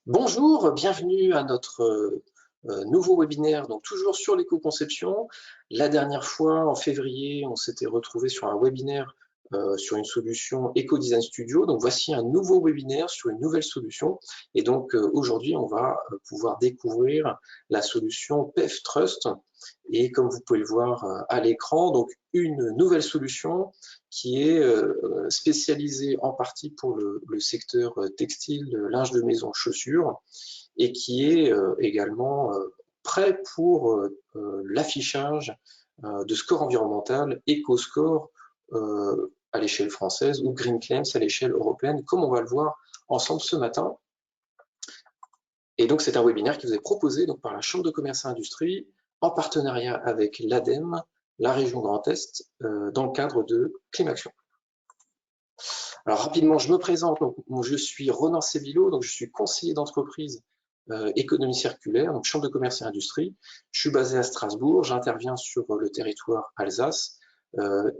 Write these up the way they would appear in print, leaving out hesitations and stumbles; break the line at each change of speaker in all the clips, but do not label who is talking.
Bonjour, bienvenue à notre nouveau webinaire, donc toujours sur l'éco-conception. La dernière fois, en février, on s'était retrouvé sur un webinaire sur une solution Eco-Design Studio. Donc voici un nouveau webinaire sur une nouvelle solution. Et donc aujourd'hui, on va pouvoir découvrir la solution PEF Trust. Et comme vous pouvez le voir à l'écran, donc une nouvelle solution qui est spécialisée en partie pour le secteur textile, linge de maison, chaussures, et qui est également prêt pour l'affichage de score environnemental, EcoScore à l'échelle française ou Green Claims à l'échelle européenne, comme on va le voir ensemble ce matin. Et donc c'est un webinaire qui vous est proposé donc, par la Chambre de commerce et industrie en partenariat avec l'ADEME, la région Grand Est, dans le cadre de Climaction. Alors rapidement, je me présente, donc, je suis Ronan Sebilo, donc je suis conseiller d'entreprise économie circulaire, donc Chambre de commerce et industrie. Je suis basé à Strasbourg, j'interviens sur le territoire Alsace,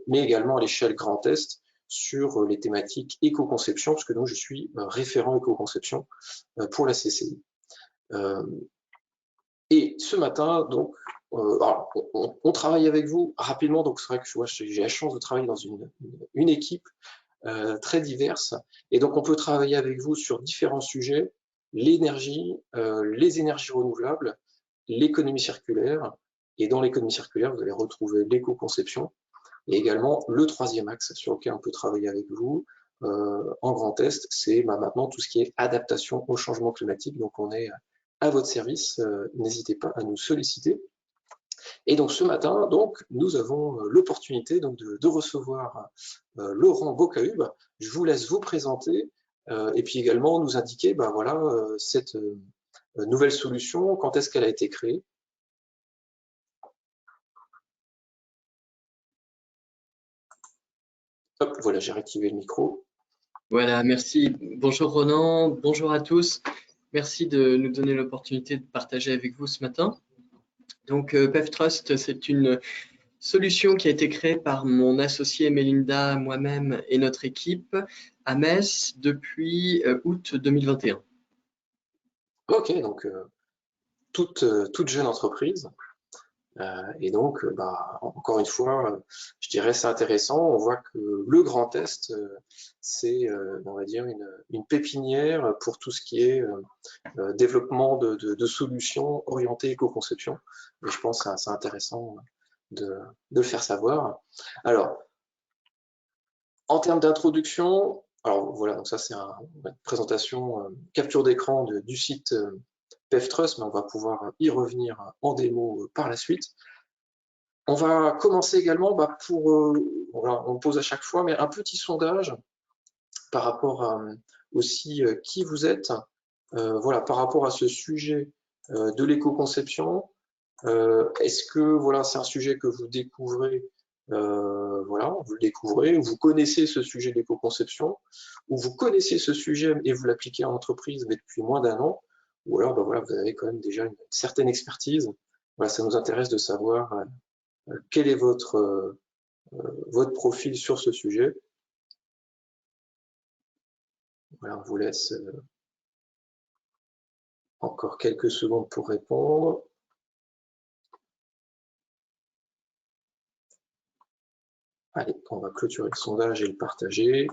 mais également à l'échelle Grand Est sur les thématiques éco-conception, parce que donc je suis référent éco-conception pour la CCI. Et ce matin, donc, on travaille avec vous rapidement, donc c'est vrai que j'ai la chance de travailler dans une équipe très diverses. Et donc, on peut travailler avec vous sur différents sujets, l'énergie, les énergies renouvelables, l'économie circulaire. Et dans l'économie circulaire, vous allez retrouver l'éco-conception et également le troisième axe sur lequel on peut travailler avec vous en Grand Est, c'est maintenant tout ce qui est adaptation au changement climatique. Donc, on est à votre service. N'hésitez pas à nous solliciter. Et donc ce matin, donc, nous avons l'opportunité de recevoir Laurent Bocaube. Je vous laisse vous présenter et puis également nous indiquer voilà, cette nouvelle solution, quand est-ce qu'elle a été créée. Hop, voilà, j'ai réactivé le micro.
Voilà, merci. Bonjour Ronan, bonjour à tous. Merci de nous donner l'opportunité de partager avec vous ce matin. Donc, PEF Trust, c'est une solution qui a été créée par mon associé Melinda, moi-même et notre équipe à Metz depuis août 2021.
Ok, donc toute jeune entreprise. Et donc, encore une fois, je dirais c'est intéressant. On voit que le Grand Est, c'est, on va dire, une pépinière pour tout ce qui est développement de solutions orientées éco-conception. Et je pense que c'est intéressant de le faire savoir. Alors, en termes d'introduction, alors voilà, donc ça c'est une présentation capture d'écran du site PEF Trust, mais on va pouvoir y revenir en démo par la suite. On va commencer également voilà, on le pose à chaque fois, mais un petit sondage par rapport à aussi qui vous êtes, voilà, par rapport à ce sujet de l'éco-conception. Est-ce que voilà, c'est un sujet que vous découvrez, voilà, vous le découvrez, ou vous connaissez ce sujet d'éco-conception, ou vous connaissez ce sujet et vous l'appliquez en entreprise, mais depuis moins d'1 an, ou alors voilà, vous avez quand même déjà une certaine expertise. Voilà, ça nous intéresse de savoir quel est votre profil sur ce sujet. Voilà, on vous laisse encore quelques secondes pour répondre. Allez, on va clôturer le sondage et le partager.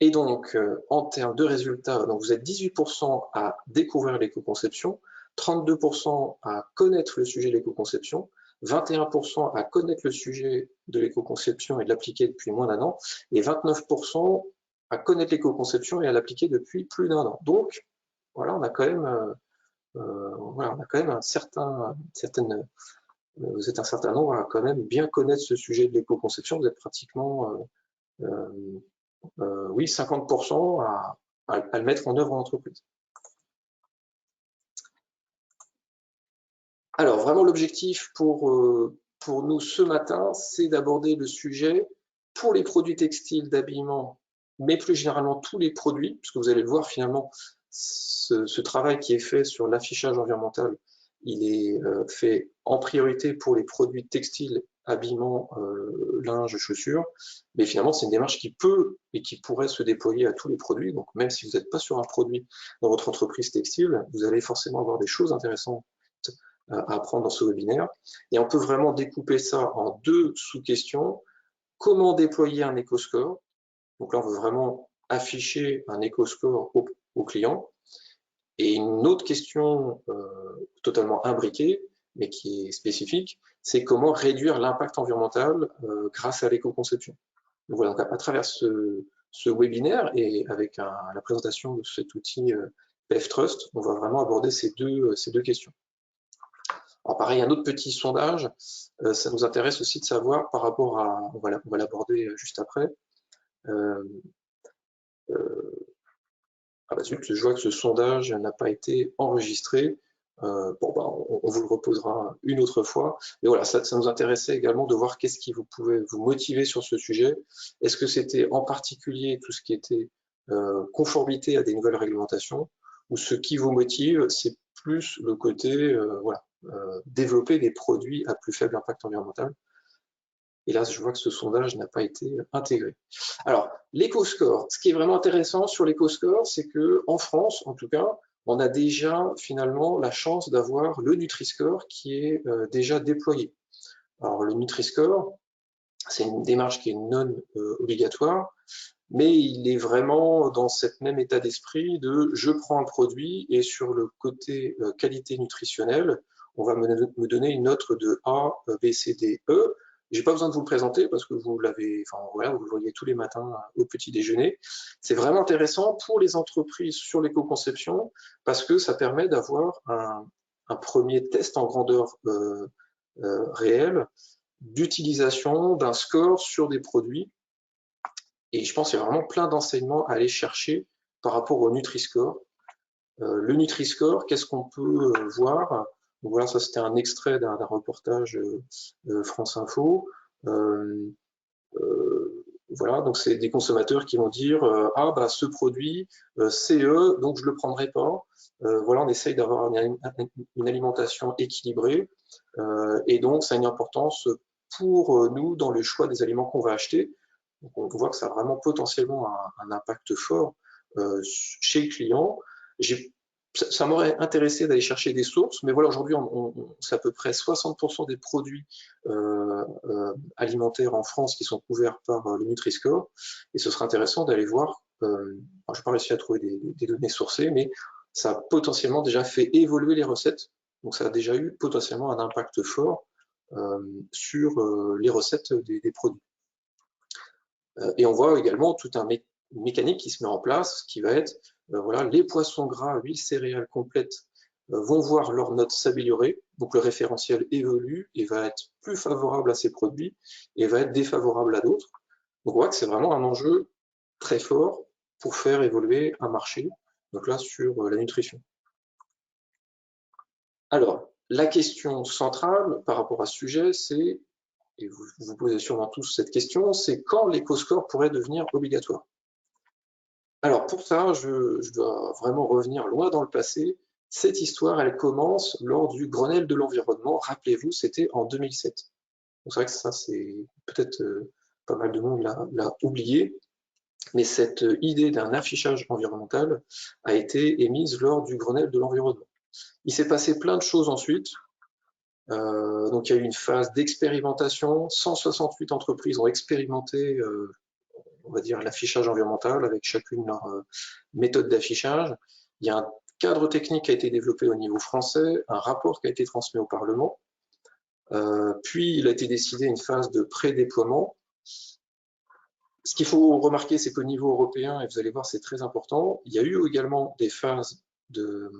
Et donc, en termes de résultats, donc vous êtes 18% à découvrir l'éco-conception, 32% à connaître le sujet de l'éco-conception, 21% à connaître le sujet de l'éco-conception et de l'appliquer depuis moins d'1 an, et 29% à connaître l'éco-conception et à l'appliquer depuis plus d'1 an. Donc, voilà, on a quand même, un certain nombre à quand même bien connaître ce sujet de l'éco-conception. Vous êtes pratiquement, oui, 50% à le mettre en œuvre en entreprise. Alors, vraiment, l'objectif pour nous ce matin, c'est d'aborder le sujet pour les produits textiles, d'habillement, mais plus généralement tous les produits, puisque vous allez le voir finalement, ce travail qui est fait sur l'affichage environnemental, il est fait en priorité pour les produits textiles habillement, linge, chaussures, mais finalement c'est une démarche qui peut et qui pourrait se déployer à tous les produits. Donc même si vous n'êtes pas sur un produit dans votre entreprise textile, vous allez forcément avoir des choses intéressantes à apprendre dans ce webinaire. Et on peut vraiment découper ça en 2 sous-questions. Comment déployer un éco-score? Donc là, on veut vraiment afficher un éco-score au client. Et une autre question totalement imbriquée, mais qui est spécifique, c'est comment réduire l'impact environnemental grâce à l'éco-conception. Donc voilà, donc à travers ce webinaire et avec la présentation de cet outil PFTrust, on va vraiment aborder ces deux questions. Alors pareil, un autre petit sondage, ça nous intéresse aussi de savoir par rapport à, on va l'aborder juste après, ah bah zut, je vois que ce sondage n'a pas été enregistré. Bon, bah, on vous le reposera une autre fois. Mais voilà, ça nous intéressait également de voir qu'est-ce qui vous pouvait vous motiver sur ce sujet. Est-ce que c'était en particulier tout ce qui était conformité à des nouvelles réglementations, ou ce qui vous motive, c'est plus le côté voilà, développer des produits à plus faible impact environnemental. Et là, je vois que ce sondage n'a pas été intégré. Alors, l'éco-score, ce qui est vraiment intéressant sur l'éco-score, c'est qu'en France, en tout cas, on a déjà finalement la chance d'avoir le Nutri-Score qui est déjà déployé. Alors, le Nutri-Score, c'est une démarche qui est non obligatoire, mais il est vraiment dans cet même état d'esprit de je prends un produit et sur le côté qualité nutritionnelle, on va me donner une note de A, B, C, D, E. J'ai pas besoin de vous le présenter parce que vous l'avez, enfin voilà, vous le voyez tous les matins au petit déjeuner. C'est vraiment intéressant pour les entreprises sur l'éco-conception parce que ça permet d'avoir un premier test en grandeur réelle d'utilisation d'un score sur des produits. Et je pense qu'il y a vraiment plein d'enseignements à aller chercher par rapport au Nutri-Score. Le Nutri-Score, qu'est-ce qu'on peut voir? Donc voilà, ça c'était un extrait d'un reportage France Info. Voilà, donc c'est des consommateurs qui vont dire ah bah ce produit CE, donc je le prendrai pas. Voilà, on essaye d'avoir une alimentation équilibrée et donc ça a une importance pour nous dans le choix des aliments qu'on va acheter. Donc on voit que ça a vraiment potentiellement un impact fort chez le client. Ça m'aurait intéressé d'aller chercher des sources, mais voilà, aujourd'hui, c'est à peu près 60% des produits alimentaires en France qui sont couverts par le Nutri-Score, et ce serait intéressant d'aller voir, je n'ai pas réussi à trouver des données sourcées, mais ça a potentiellement déjà fait évoluer les recettes, donc ça a déjà eu potentiellement un impact fort sur les recettes des produits. Et on voit également tout un mécanique qui se met en place, qui va être, voilà, les poissons gras, huiles céréales complètes vont voir leur note s'améliorer, donc le référentiel évolue et va être plus favorable à ces produits et va être défavorable à d'autres. Donc on voit que c'est vraiment un enjeu très fort pour faire évoluer un marché, donc là sur la nutrition. Alors, la question centrale par rapport à ce sujet, c'est, et vous vous posez sûrement tous cette question, c'est quand l'éco-score pourrait devenir obligatoire? Alors pour ça, je dois vraiment revenir loin dans le passé. Cette histoire, elle commence lors du Grenelle de l'environnement. Rappelez-vous, c'était en 2007. Donc c'est vrai que ça, c'est peut-être pas mal de monde l'a oublié, mais cette idée d'un affichage environnemental a été émise lors du Grenelle de l'environnement. Il s'est passé plein de choses ensuite. Donc il y a eu une phase d'expérimentation. 168 entreprises ont expérimenté on va dire, l'affichage environnemental avec chacune leur méthode d'affichage. Il y a un cadre technique qui a été développé au niveau français, un rapport qui a été transmis au Parlement, puis il a été décidé une phase de pré-déploiement. Ce qu'il faut remarquer, c'est qu'au niveau européen, et vous allez voir, c'est très important, il y a eu également des phases de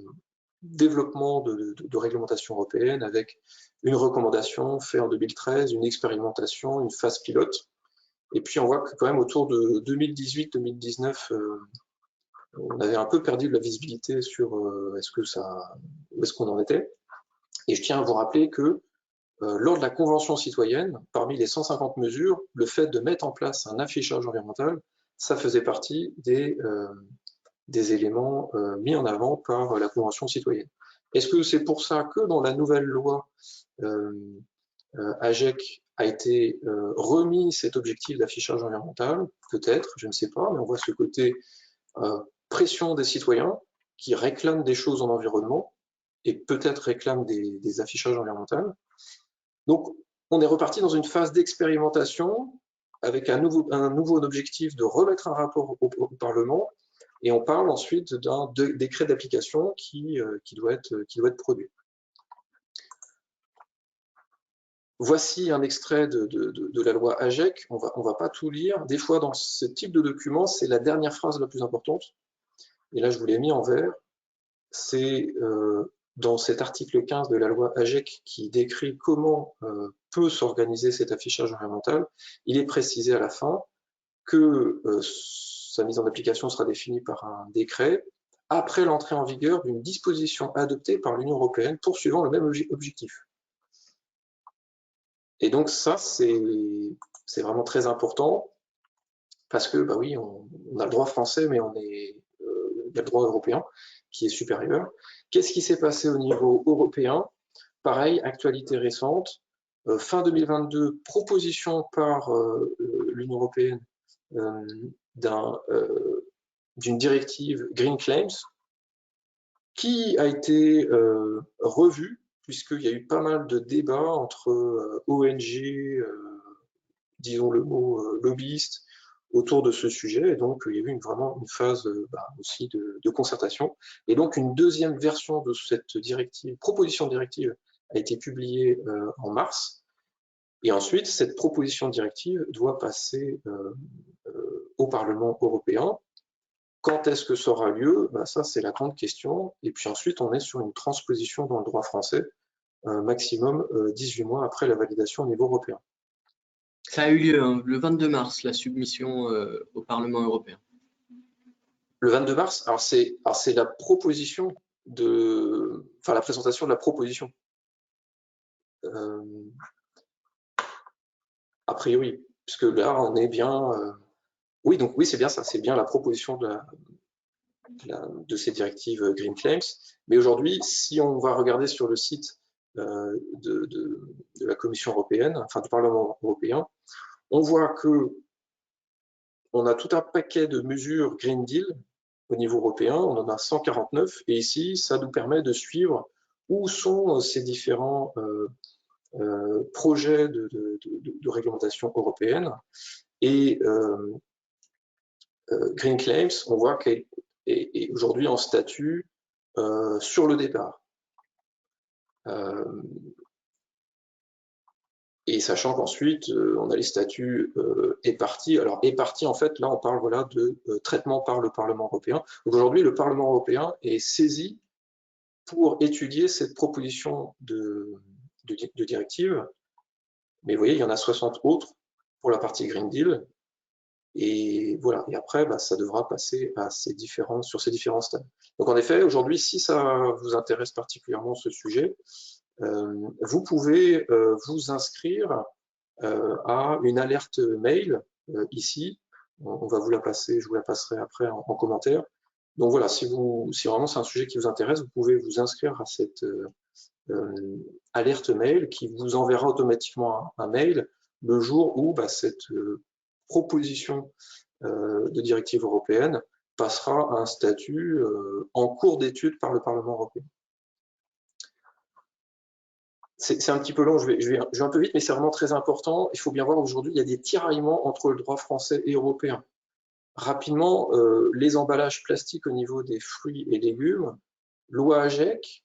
développement de réglementation européenne avec une recommandation faite en 2013, une expérimentation, une phase pilote. Et puis on voit que quand même autour de 2018-2019, on avait un peu perdu de la visibilité sur où est-ce qu'on en était. Et je tiens à vous rappeler que lors de la Convention citoyenne, parmi les 150 mesures, le fait de mettre en place un affichage environnemental, ça faisait partie des éléments mis en avant par la Convention citoyenne. Est-ce que c'est pour ça que dans la nouvelle loi AGEC a été remis cet objectif d'affichage environnemental, peut-être, je ne sais pas, mais on voit ce côté pression des citoyens qui réclament des choses en environnement et peut-être réclament des affichages environnementaux. Donc, on est reparti dans une phase d'expérimentation avec un nouveau objectif de remettre un rapport au Parlement, et on parle ensuite d'un décret d'application qui doit être produit. Voici un extrait de la loi AGEC. On va pas tout lire. Des fois, dans ce type de document, c'est la dernière phrase la plus importante. Et là, je vous l'ai mis en vert. C'est dans cet article 15 de la loi AGEC qui décrit comment peut s'organiser cet affichage environnemental. Il est précisé à la fin que sa mise en application sera définie par un décret après l'entrée en vigueur d'une disposition adoptée par l'Union européenne poursuivant le même objectif. Et donc ça, c'est vraiment très important parce que, bah oui, on a le droit français, mais il y a le droit européen qui est supérieur. Qu'est-ce qui s'est passé au niveau européen? Pareil, actualité récente, fin 2022, proposition par l'Union européenne d'une directive Green Claims qui a été revue, puisqu'il y a eu pas mal de débats entre ONG, disons le mot lobbyistes, autour de ce sujet, et donc il y a eu vraiment une phase aussi de concertation. Et donc une deuxième version de cette directive, proposition de directive, a été publiée en mars, et ensuite cette proposition de directive doit passer au Parlement européen. Quand est-ce que ça aura lieu? Ça, c'est la grande question. Et puis ensuite, on est sur une transposition dans le droit français, maximum 18 mois après la validation au niveau européen.
Ça a eu lieu hein, le 22 mars, la submission au Parlement européen.
Le 22 mars, alors c'est la proposition la présentation de la proposition. A priori, puisque là, on est bien... oui, donc oui, c'est bien ça, c'est bien la proposition de ces directives Green Claims. Mais aujourd'hui, si on va regarder sur le site de la Commission européenne, enfin du Parlement européen, on voit que on a tout un paquet de mesures Green Deal au niveau européen, on en a 149, et ici, ça nous permet de suivre où sont ces différents projets de réglementation européenne. Et Green Claims, on voit qu'elle est aujourd'hui en statut sur le départ. Et sachant qu'ensuite, on a les statuts est parti. Alors, est parti, en fait, là, on parle voilà, de traitement par le Parlement européen. Donc aujourd'hui, le Parlement européen est saisi pour étudier cette proposition de directive. Mais vous voyez, il y en a 60 autres pour la partie Green Deal. Et voilà. Et après, ça devra passer à sur ces différents stades. Donc en effet, aujourd'hui, si ça vous intéresse particulièrement ce sujet, vous pouvez vous inscrire à une alerte mail ici. On va vous la passer, je vous la passerai après en commentaire. Donc voilà, si vraiment c'est un sujet qui vous intéresse, vous pouvez vous inscrire à cette alerte mail qui vous enverra automatiquement un mail le jour où cette proposition de directive européenne passera à un statut en cours d'étude par le Parlement européen. C'est un petit peu long, je vais un peu vite, mais c'est vraiment très important. Il faut bien voir qu'aujourd'hui, il y a des tiraillements entre le droit français et européen. Rapidement, les emballages plastiques au niveau des fruits et légumes, loi AGEC,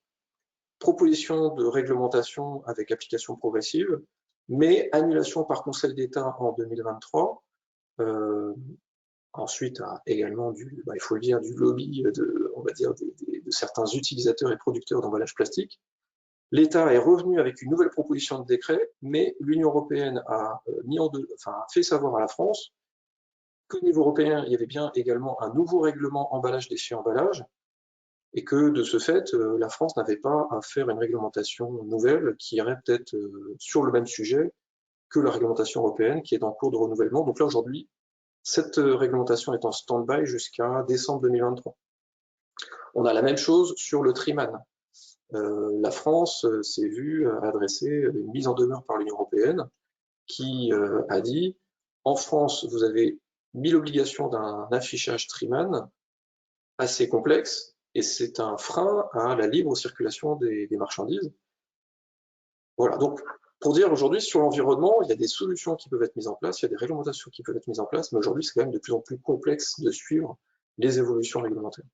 proposition de réglementation avec application progressive, mais annulation par Conseil d'État en 2023. Ensuite, également il faut le dire, du lobby on va dire, de certains utilisateurs et producteurs d'emballages plastiques. L'État est revenu avec une nouvelle proposition de décret, mais l'Union européenne a fait savoir à la France qu'au niveau européen, il y avait bien également un nouveau règlement emballage déchets emballage, et que de ce fait, la France n'avait pas à faire une réglementation nouvelle qui irait peut-être sur le même sujet que la réglementation européenne qui est en cours de renouvellement. Donc là, aujourd'hui, cette réglementation est en stand-by jusqu'à décembre 2023. On a la même chose sur le Triman. la France s'est vue adresser une mise en demeure par l'Union européenne qui a dit « En France, vous avez mis l'obligation d'un affichage Triman assez complexe et c'est un frein à la libre circulation des marchandises. » Voilà, donc pour dire aujourd'hui sur l'environnement, il y a des solutions qui peuvent être mises en place, il y a des réglementations qui peuvent être mises en place, mais aujourd'hui c'est quand même de plus en plus complexe de suivre les évolutions réglementaires.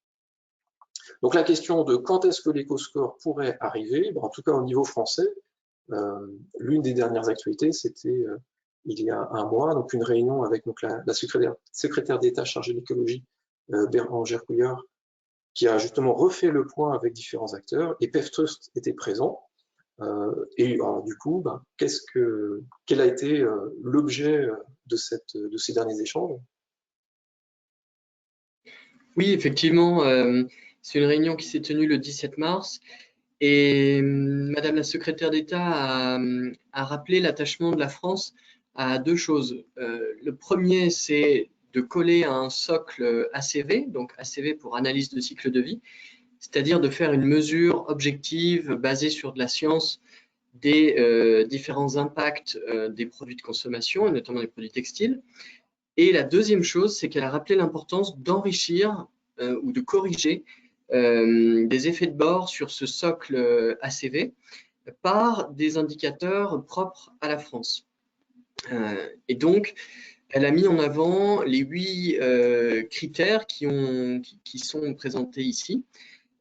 Donc la question de quand est-ce que l'éco-score pourrait arriver, en tout cas au niveau français, l'une des dernières actualités, c'était il y a un mois, donc une réunion avec donc, la secrétaire d'État chargée de l'écologie, Bérangère Couillard, qui a justement refait le point avec différents acteurs, et PEFTrust était présent. Et alors, du coup, quel a été l'objet de ces derniers échanges?
Oui, effectivement, c'est une réunion qui s'est tenue le 17 mars et Madame la secrétaire d'État a rappelé l'attachement de la France à deux choses. Le premier, c'est de coller à un socle ACV, donc ACV pour analyse de cycle de vie, c'est-à-dire de faire une mesure objective basée sur de la science des différents impacts des produits de consommation, notamment des produits textiles. Et la deuxième chose, c'est qu'elle a rappelé l'importance d'enrichir ou de corriger des effets de bord sur ce socle ACV par des indicateurs propres à la France. Et donc, elle a mis en avant les 8 critères qui sont présentés ici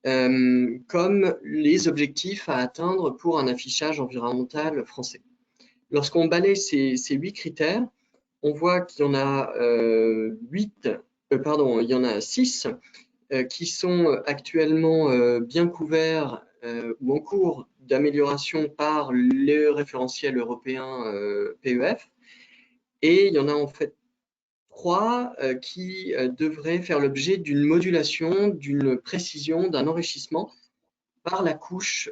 comme les objectifs à atteindre pour un affichage environnemental français. Lorsqu'on balaie ces 8 critères, on voit qu'il y en a il y en a 6 qui sont actuellement bien couverts ou en cours d'amélioration par le référentiel européen PEF. Et il y en a en fait 3 qui devraient faire l'objet d'une modulation, d'une précision, d'un enrichissement par la couche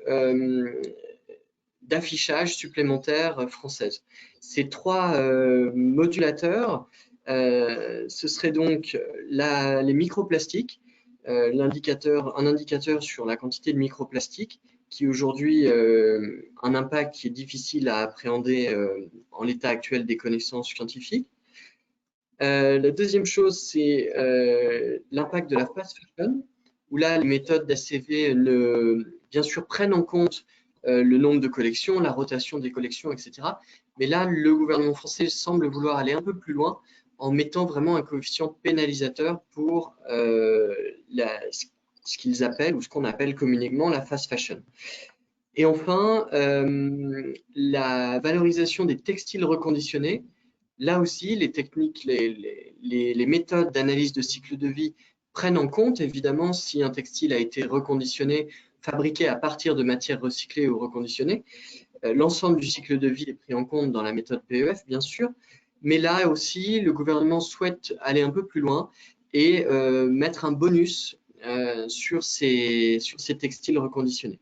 d'affichage supplémentaire française. Ces 3 modulateurs, ce serait donc les microplastiques, un indicateur sur la quantité de microplastiques qui aujourd'hui un impact qui est difficile à appréhender en l'état actuel des connaissances scientifiques. La deuxième chose, c'est l'impact de la fast fashion, où là, les méthodes d'ACV bien sûr prennent en compte le nombre de collections, la rotation des collections, etc. Mais là, le gouvernement français semble vouloir aller un peu plus loin en mettant vraiment un coefficient pénalisateur pour ce qu'ils appellent ou ce qu'on appelle communément la fast fashion. Et enfin, la valorisation des textiles reconditionnés. Là aussi, les techniques, les méthodes d'analyse de cycle de vie prennent en compte, évidemment, si un textile a été reconditionné, fabriqué à partir de matières recyclées ou reconditionnées. L'ensemble du cycle de vie est pris en compte dans la méthode PEF, bien sûr. Mais là aussi, le gouvernement souhaite aller un peu plus loin et mettre un bonus sur ces textiles reconditionnés.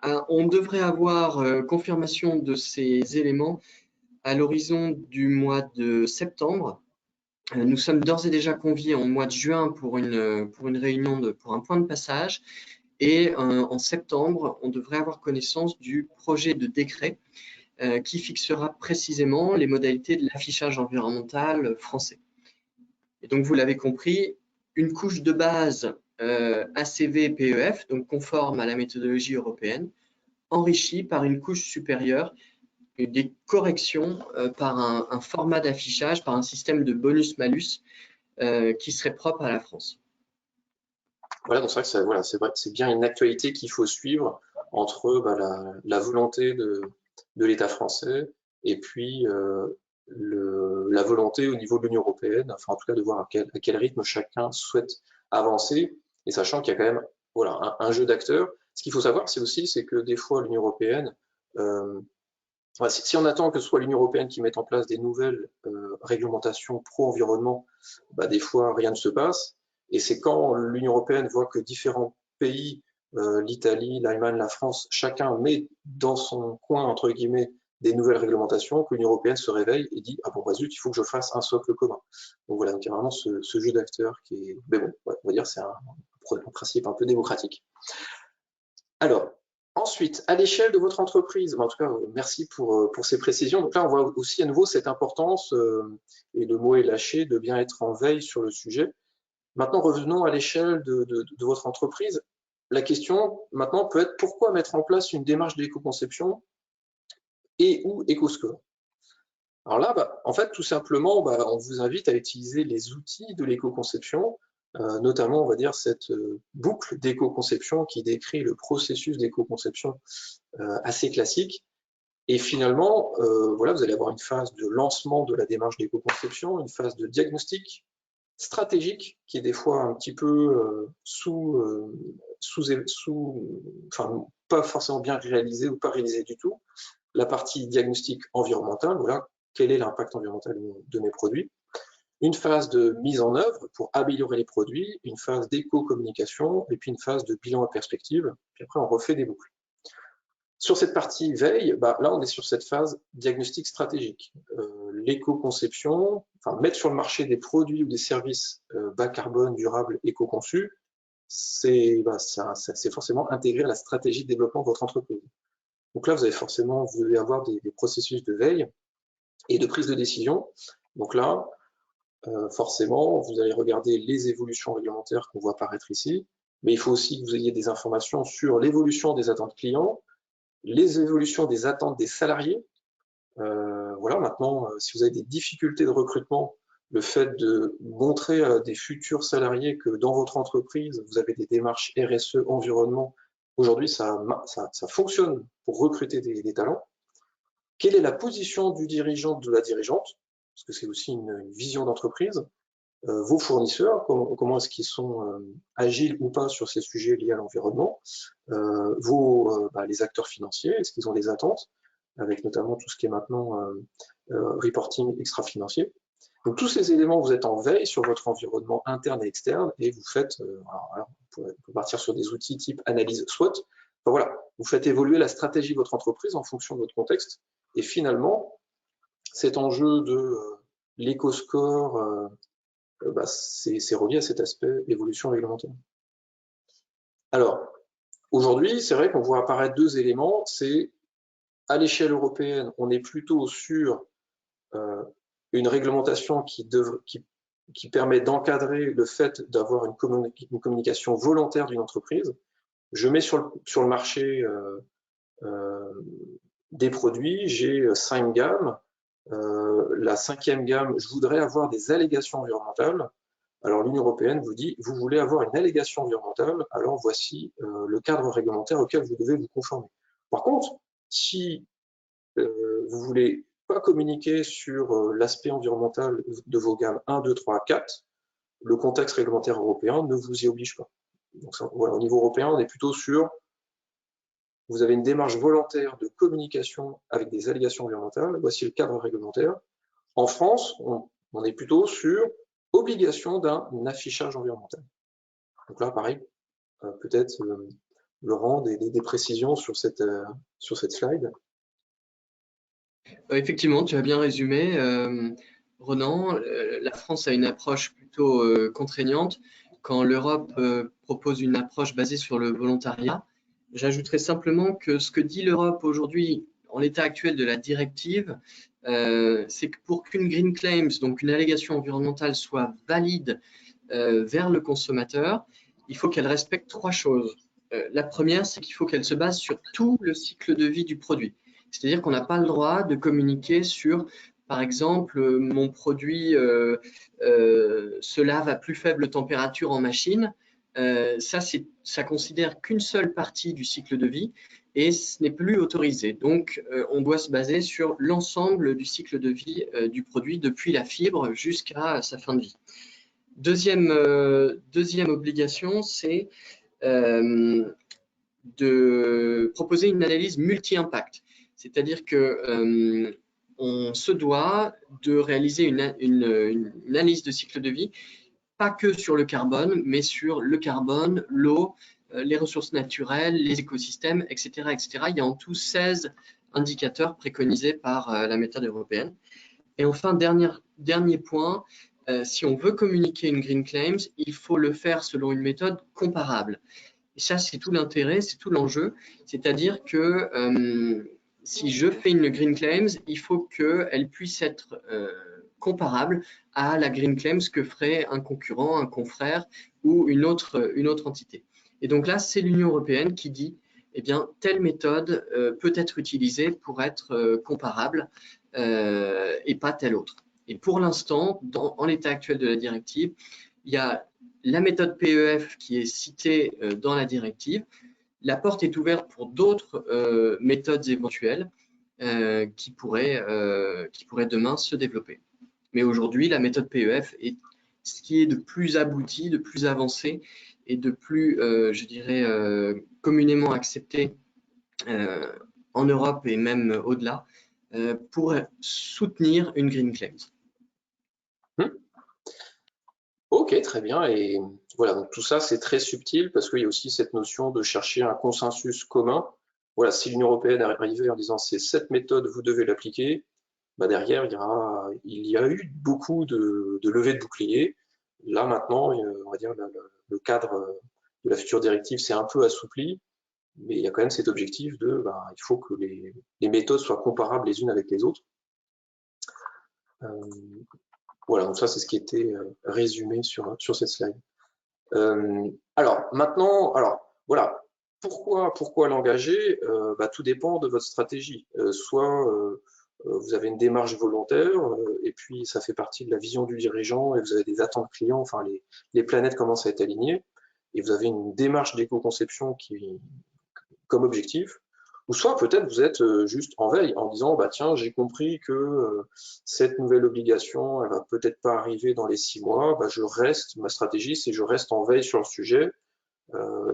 On devrait avoir confirmation de ces éléments à l'horizon du mois de septembre. Nous sommes d'ores et déjà conviés en mois de juin pour une réunion, pour un point de passage. Et en septembre, on devrait avoir connaissance du projet de décret qui fixera précisément les modalités de l'affichage environnemental français. Et donc, vous l'avez compris, une couche de base ACV-PEF, donc conforme à la méthodologie européenne, enrichie par une couche supérieure et des corrections par un format d'affichage, par un système de bonus-malus qui serait propre à la France.
Voilà, donc c'est vrai que c'est bien une actualité qu'il faut suivre entre la volonté de l'État français et puis la volonté au niveau de l'Union européenne, enfin en tout cas de voir à quel rythme chacun souhaite avancer, et sachant qu'il y a quand même un jeu d'acteurs. Ce qu'il faut savoir, c'est que des fois l'Union européenne, si on attend que ce soit l'Union européenne qui mette en place des nouvelles réglementations pro-environnement, des fois rien ne se passe. Et c'est quand l'Union européenne voit que différents pays, l'Italie, l'Allemagne, la France, chacun met dans son coin, entre guillemets, des nouvelles réglementations, que l'Union européenne se réveille et dit « Ah bon, zut, il faut que je fasse un socle commun ». Donc voilà, donc il y a vraiment ce jeu d'acteurs qui est… Mais bon, on va dire c'est un un principe un peu démocratique. Alors, ensuite, à l'échelle de votre entreprise, en tout cas, merci pour ces précisions. Donc là, on voit aussi à nouveau cette importance, et le mot est lâché, de bien être en veille sur le sujet. Maintenant, revenons à l'échelle de votre entreprise. La question maintenant peut être pourquoi mettre en place une démarche d'éco-conception et ou éco-score. Alors là, en fait, tout simplement, on vous invite à utiliser les outils de l'éco-conception, notamment, on va dire, cette boucle d'éco-conception qui décrit le processus d'éco-conception assez classique. Et finalement, voilà, vous allez avoir une phase de lancement de la démarche d'éco-conception, une phase de diagnostic stratégique qui est des fois un petit peu enfin, pas forcément bien réalisée ou pas réalisée du tout. La partie diagnostic environnemental, voilà, quel est l'impact environnemental de mes produits. Une phase de mise en œuvre pour améliorer les produits, une phase d'éco-communication et puis une phase de bilan et perspective. Puis après, on refait des boucles. Sur cette partie veille, là, on est sur cette phase diagnostic stratégique. L'éco-conception, enfin, mettre sur le marché des produits ou des services bas carbone, durables, éco-conçus, c'est forcément intégrer à la stratégie de développement de votre entreprise. Donc là, vous devez avoir des processus de veille et de prise de décision. Donc là, forcément, vous allez regarder les évolutions réglementaires qu'on voit apparaître ici, mais il faut aussi que vous ayez des informations sur l'évolution des attentes clients, les évolutions des attentes des salariés. Voilà, maintenant, si vous avez des difficultés de recrutement, le fait de montrer à des futurs salariés que dans votre entreprise, vous avez des démarches RSE, environnement, aujourd'hui, ça fonctionne pour recruter des talents. Quelle est la position du dirigeant, de la dirigeante? Parce que c'est aussi une vision d'entreprise. Vos fournisseurs, comment est-ce qu'ils sont agiles ou pas sur ces sujets liés à l'environnement, les acteurs financiers, est-ce qu'ils ont des attentes, avec notamment tout ce qui est maintenant reporting extra-financier. Donc tous ces éléments, vous êtes en veille sur votre environnement interne et externe et vous faites, on peut partir sur des outils type analyse SWOT, enfin, voilà, vous faites évoluer la stratégie de votre entreprise en fonction de votre contexte et finalement, cet enjeu de l'éco-score, c'est relié à cet aspect évolution réglementaire. Alors, aujourd'hui, c'est vrai qu'on voit apparaître deux éléments. C'est à l'échelle européenne, on est plutôt sur une réglementation qui permet d'encadrer le fait d'avoir une communication volontaire d'une entreprise. Je mets sur le marché des produits, j'ai 5 gammes. La 5e gamme, je voudrais avoir des allégations environnementales. Alors l'Union européenne vous dit, vous voulez avoir une allégation environnementale, alors voici le cadre réglementaire auquel vous devez vous conformer. Par contre, si vous voulez pas communiquer sur l'aspect environnemental de vos gammes 1, 2, 3, 4, le contexte réglementaire européen ne vous y oblige pas. Donc ça, voilà, au niveau européen, on est plutôt sur, vous avez une démarche volontaire de communication avec des allégations environnementales, voici le cadre réglementaire. En France, on est plutôt sur obligation d'un affichage environnemental. Donc là, pareil, peut-être Laurent, des précisions sur cette slide.
Effectivement, tu as bien résumé, Ronan. La France a une approche plutôt contraignante, quand l'Europe propose une approche basée sur le volontariat. J'ajouterais simplement que ce que dit l'Europe aujourd'hui, en l'état actuel de la directive, c'est que pour qu'une Green Claims, donc une allégation environnementale, soit valide vers le consommateur, il faut qu'elle respecte 3 choses. La première, c'est qu'il faut qu'elle se base sur tout le cycle de vie du produit. C'est-à-dire qu'on n'a pas le droit de communiquer sur, par exemple, mon produit se lave à plus faible température en machine. Ça considère qu'une seule partie du cycle de vie et ce n'est plus autorisé. Donc, on doit se baser sur l'ensemble du cycle de vie du produit depuis la fibre jusqu'à sa fin de vie. Deuxième obligation, c'est de proposer une analyse multi-impact. C'est-à-dire que on se doit de réaliser une analyse de cycle de vie, pas que sur le carbone, mais sur le carbone, l'eau, les ressources naturelles, les écosystèmes, etc., etc. Il y a en tout 16 indicateurs préconisés par la méthode européenne. Et enfin, dernier point, si on veut communiquer une Green Claims, il faut le faire selon une méthode comparable. Et ça, c'est tout l'intérêt, c'est tout l'enjeu. C'est-à-dire que si je fais une Green Claims, il faut qu'elle puisse être comparable à la Green Claims que ferait un concurrent, un confrère ou une autre entité. Et donc là, c'est l'Union européenne qui dit, eh bien, telle méthode peut être utilisée pour être comparable et pas telle autre. Et pour l'instant, en l'état actuel de la directive, il y a la méthode PEF qui est citée dans la directive. La porte est ouverte pour d'autres méthodes éventuelles qui pourraient demain se développer. Mais aujourd'hui, la méthode PEF est ce qui est de plus abouti, de plus avancé et de plus, je dirais, communément accepté en Europe et même au-delà pour soutenir une Green Claims.
Ok, très bien. Et voilà, donc tout ça, c'est très subtil parce qu'il y a aussi cette notion de chercher un consensus commun. Voilà, si l'Union européenne arrivait en disant c'est cette méthode, vous devez l'appliquer, bah derrière, il y a eu beaucoup de levées de boucliers. Là, maintenant, on va dire le cadre de la future directive s'est un peu assoupli, mais il y a quand même cet objectif de, il faut que les méthodes soient comparables les unes avec les autres. Voilà, donc ça, c'est ce qui était résumé sur cette slide. Alors, maintenant, voilà, pourquoi l'engager? Tout dépend de votre stratégie. Soit vous avez une démarche volontaire, et puis ça fait partie de la vision du dirigeant, et vous avez des attentes clients, enfin les planètes commencent à être alignées, et vous avez une démarche d'éco-conception qui comme objectif, ou soit peut-être vous êtes juste en veille en disant tiens, j'ai compris que cette nouvelle obligation elle va peut-être pas arriver dans les 6 mois, ma stratégie c'est je reste en veille sur le sujet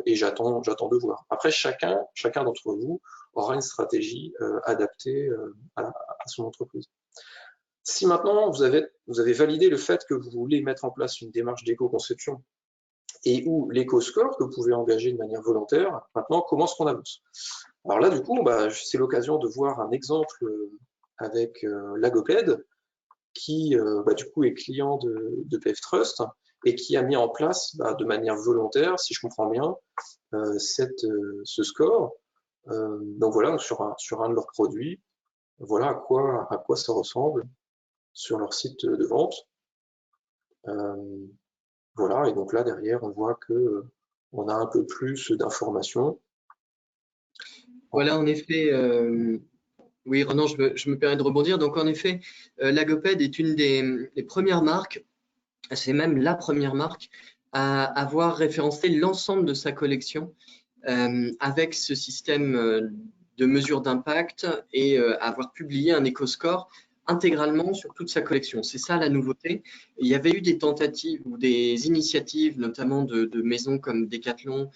et j'attends de voir. Après chacun d'entre vous aura une stratégie adaptée à son entreprise. Si maintenant vous avez validé le fait que vous voulez mettre en place une démarche d'éco-conception et ou l'éco-score que vous pouvez engager de manière volontaire, maintenant comment est-ce qu'on avance? Alors là, du coup, c'est l'occasion de voir un exemple avec Lagoped, qui du coup est client de PFTrust et qui a mis en place de manière volontaire, si je comprends bien, ce score. Donc voilà, sur un de leurs produits, voilà à quoi ça ressemble sur leur site de vente. Voilà, et donc là derrière, on voit que on a un peu plus d'informations.
Voilà, en effet, oui, Ronan, je me permets de rebondir. Donc, en effet, Lagoped est une des premières marques, c'est même la première marque à avoir référencé l'ensemble de sa collection avec ce système de mesure d'impact et avoir publié un éco-score intégralement sur toute sa collection. C'est ça la nouveauté. Il y avait eu des tentatives ou des initiatives, notamment de maisons comme Decathlon,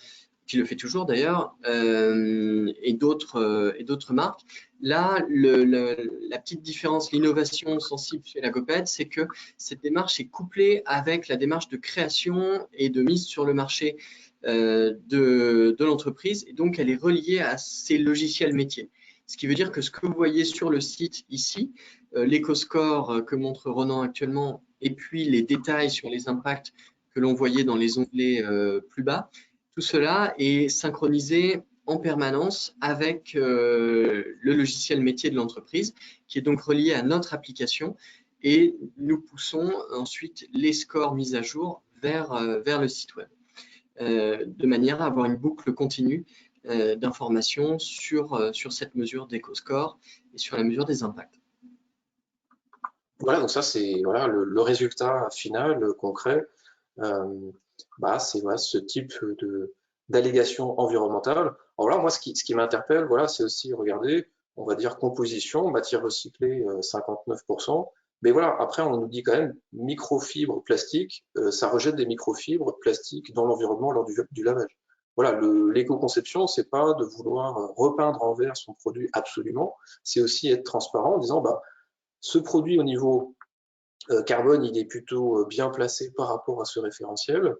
qui le fait toujours d'ailleurs, et d'autres marques. Là, la petite différence, l'innovation sensible chez Lagoped, c'est que cette démarche est couplée avec la démarche de création et de mise sur le marché de l'entreprise, et donc elle est reliée à ses logiciels métiers. Ce qui veut dire que ce que vous voyez sur le site ici, l'éco-score que montre Ronan actuellement, et puis les détails sur les impacts que l'on voyait dans les onglets plus bas, tout cela est synchronisé en permanence avec le logiciel métier de l'entreprise, qui est donc relié à notre application, et nous poussons ensuite les scores mis à jour vers le site web, de manière à avoir une boucle continue d'informations sur cette mesure d'éco-score et sur la mesure des impacts.
Voilà, donc ça c'est voilà, le résultat final concret. C'est ce type d'allégation environnementale. Alors là, moi, ce qui m'interpelle, voilà, c'est aussi, regardez, on va dire composition, matière recyclée 59%. Mais voilà, après, on nous dit quand même microfibres plastiques, ça rejette des microfibres plastiques dans l'environnement lors du lavage. Voilà, l'éco-conception, c'est pas de vouloir repeindre en vert son produit absolument, c'est aussi être transparent en disant, ce produit au niveau carbone, il est plutôt bien placé par rapport à ce référentiel.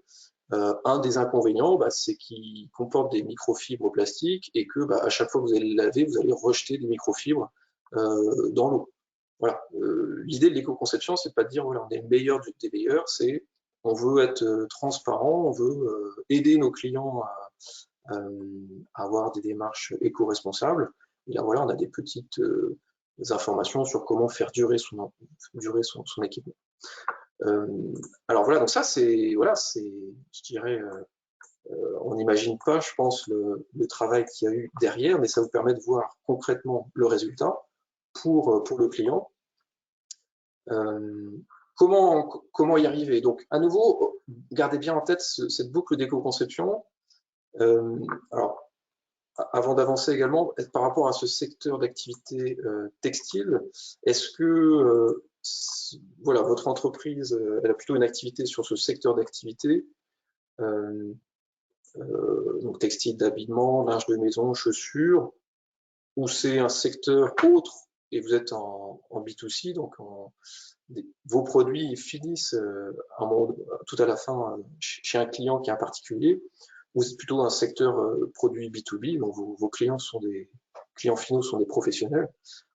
Un des inconvénients, c'est qu'il comporte des microfibres plastiques et que à chaque fois que vous allez le laver, vous allez rejeter des microfibres dans l'eau. voilà, l'idée de l'éco-conception, c'est pas de dire voilà, on est le meilleur des meilleurs, c'est on veut être transparent, on veut aider nos clients à avoir des démarches éco-responsables. Et là, voilà, on a des petites informations sur comment faire durer son équipement. Alors voilà, donc ça, c'est, voilà, je dirais, on n'imagine pas, je pense, le travail qu'il y a eu derrière, mais ça vous permet de voir concrètement le résultat pour le client. Comment y arriver? Donc, à nouveau, gardez bien en tête cette boucle d'éco-conception. Alors, avant d'avancer également, par rapport à ce secteur d'activité textile, est-ce que voilà, votre entreprise elle a plutôt une activité sur ce secteur d'activité, donc textile d'habillement, linge de maison, chaussures, ou c'est un secteur autre et vous êtes en B2C, donc vos produits finissent tout à la fin chez un client qui est un particulier, ou c'est plutôt un secteur produit B2B, donc vos clients sont des clients finaux sont des professionnels,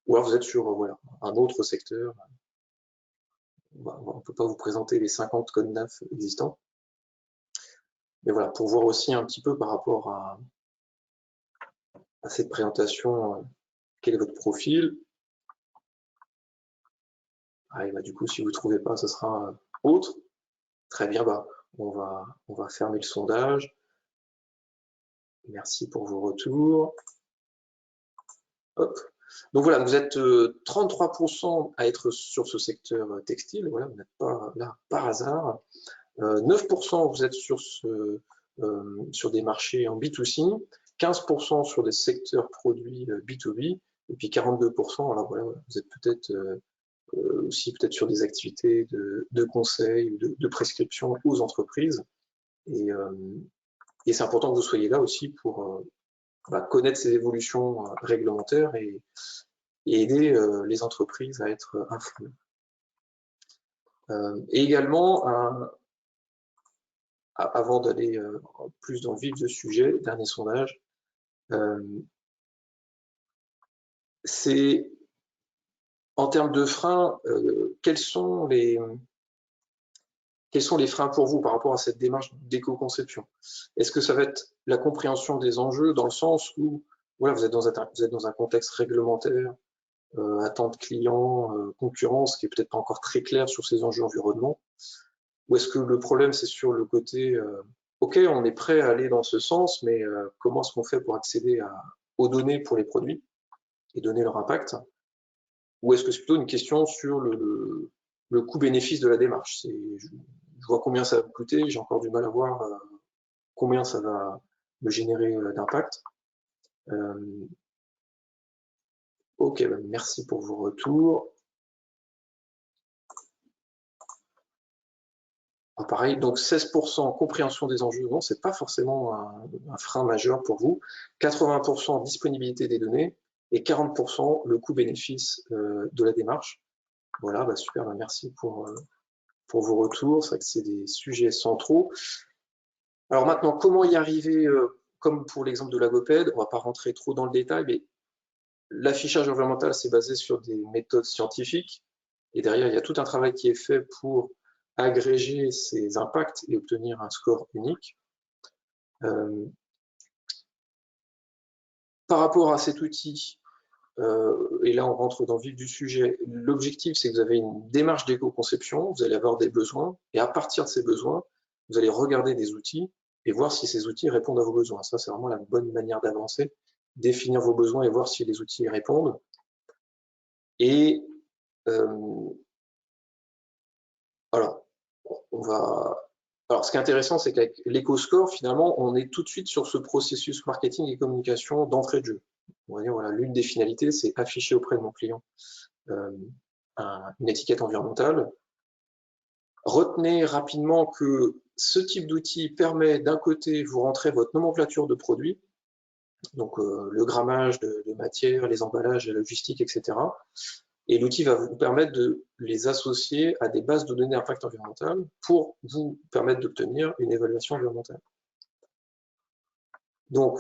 ou alors vous êtes sur voilà, un autre secteur. On ne peut pas vous présenter les 50 codes NAF existants, mais voilà, pour voir aussi un petit peu par rapport à cette présentation, quel est votre profil. Ah, et bah, du coup, si vous ne trouvez pas, ce sera autre. Très bien, bah, on va fermer le sondage. Merci pour vos retours. Hop. Donc voilà, vous êtes 33% à être sur ce secteur textile. Voilà, vous n'êtes pas là par hasard. 9% vous êtes sur des marchés en B2C, 15% sur des secteurs produits B2B, et puis 42%, alors voilà, vous êtes peut-être aussi peut-être sur des activités de conseil ou de prescription aux entreprises. Et c'est important que vous soyez là aussi pour connaître ces évolutions réglementaires et aider les entreprises à être influentes. Et également, avant d'aller plus dans le vif du sujet, dernier sondage, c'est en termes de freins, quels sont les freins pour vous par rapport à cette démarche d'éco-conception? Est-ce que ça va être la compréhension des enjeux dans le sens où voilà, vous êtes dans un contexte réglementaire, attente client, concurrence qui est peut-être pas encore très clair sur ces enjeux environnement? Ou est-ce que le problème c'est sur le côté ok, on est prêt à aller dans ce sens, mais comment est-ce qu'on fait pour accéder aux données pour les produits et donner leur impact? Ou est-ce que c'est plutôt une question sur le coût-bénéfice de la démarche? Je vois combien ça va me coûter, j'ai encore du mal à voir combien ça va me générer d'impact. Ok, bah, merci pour vos retours. Pareil, donc 16% compréhension des enjeux, non, c'est pas forcément un frein majeur pour vous. 80% disponibilité des données et 40% le coût-bénéfice de la démarche. Voilà, bah super, bah merci pour vos retours. C'est vrai que c'est des sujets centraux. Alors maintenant, comment y arriver comme pour l'exemple de l'Agoped, on ne va pas rentrer trop dans le détail, mais l'affichage environnemental, c'est basé sur des méthodes scientifiques. Et derrière, il y a tout un travail qui est fait pour agréger ces impacts et obtenir un score unique. Par rapport à cet outil, et là on rentre dans le vif du sujet, l'objectif c'est que vous avez une démarche d'éco-conception, vous allez avoir des besoins, et à partir de ces besoins, vous allez regarder des outils et voir si ces outils répondent à vos besoins. Ça, c'est vraiment la bonne manière d'avancer, définir vos besoins et voir si les outils y répondent. Et alors, ce qui est intéressant, c'est qu'avec l'éco-score, finalement, on est tout de suite sur ce processus marketing et communication d'entrée de jeu. On va dire, voilà, l'une des finalités, c'est afficher auprès de mon client une étiquette environnementale. Retenez rapidement que ce type d'outil permet d'un côté, vous rentrer votre nomenclature de produits, donc le grammage de matière, les emballages, la logistique, etc. Et l'outil va vous permettre de les associer à des bases de données d'impact environnemental pour vous permettre d'obtenir une évaluation environnementale. Donc,